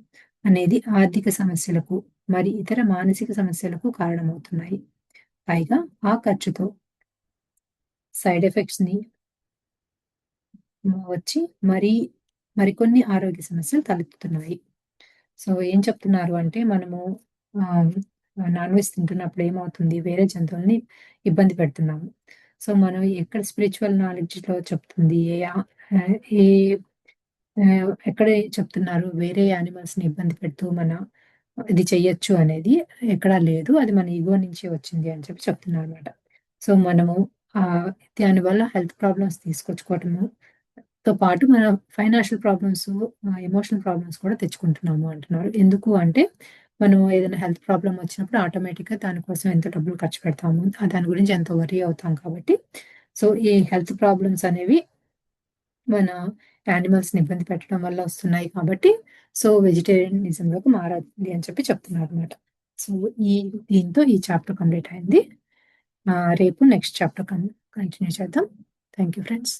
అనేది ఆర్థిక సమస్యలకు, మరి ఇతర మానసిక సమస్యలకు కారణమవుతున్నాయి. పైగా ఆ ఖర్చుతో సైడ్ ఎఫెక్ట్స్ ని వచ్చి మరికొన్ని ఆరోగ్య సమస్యలు తలెత్తుతున్నాయి. సో ఏం చెప్తున్నారు అంటే మనము నాన్ వెజ్ తింటున్నప్పుడు ఏమవుతుంది, వేరే జంతువుల్ని ఇబ్బంది పెడుతున్నాము. సో మనం ఎక్కడ స్పిరిచువల్ నాలెడ్జ్‌లో చెప్తుంది, ఎక్కడ చెప్తున్నారు వేరే యానిమల్స్‌ని ఇబ్బంది పెడుతూ ఇది చెయ్యొచ్చు అనేది ఎక్కడా లేదు. అది మన ఇగో నుంచే వచ్చింది అని చెప్తున్నారన్నమాట. సో మనము దానివల్ల హెల్త్ ప్రాబ్లమ్స్ తీసుకొచ్చుకోవటంతో పాటు మన ఫైనాన్షియల్ ప్రాబ్లమ్స్, ఎమోషనల్ ప్రాబ్లమ్స్ కూడా తెచ్చుకుంటున్నాము అంటున్నారు. ఎందుకు అంటే మనం ఏదైనా హెల్త్ ప్రాబ్లమ్ వచ్చినప్పుడు ఆటోమేటిక్‌గా దానికోసం ఎంత డబ్బులు ఖర్చు పెడతాము, దాని గురించి ఎంతో వరీ అవుతాం కాబట్టి, సో ఈ హెల్త్ ప్రాబ్లమ్స్ అనేవి మన యానిమల్స్‌ని ఇబ్బంది పెట్టడం వల్ల వస్తున్నాయి కాబట్టి, సో వెజిటేరియనిజంలోకి మారాలి అని చెప్తున్నారన్నమాట. సో దీంతో ఈ చాప్టర్ కంప్లీట్ అయింది. రేపు నెక్స్ట్ చాప్టర్ కంటిన్యూ చేద్దాం. Thank you friends.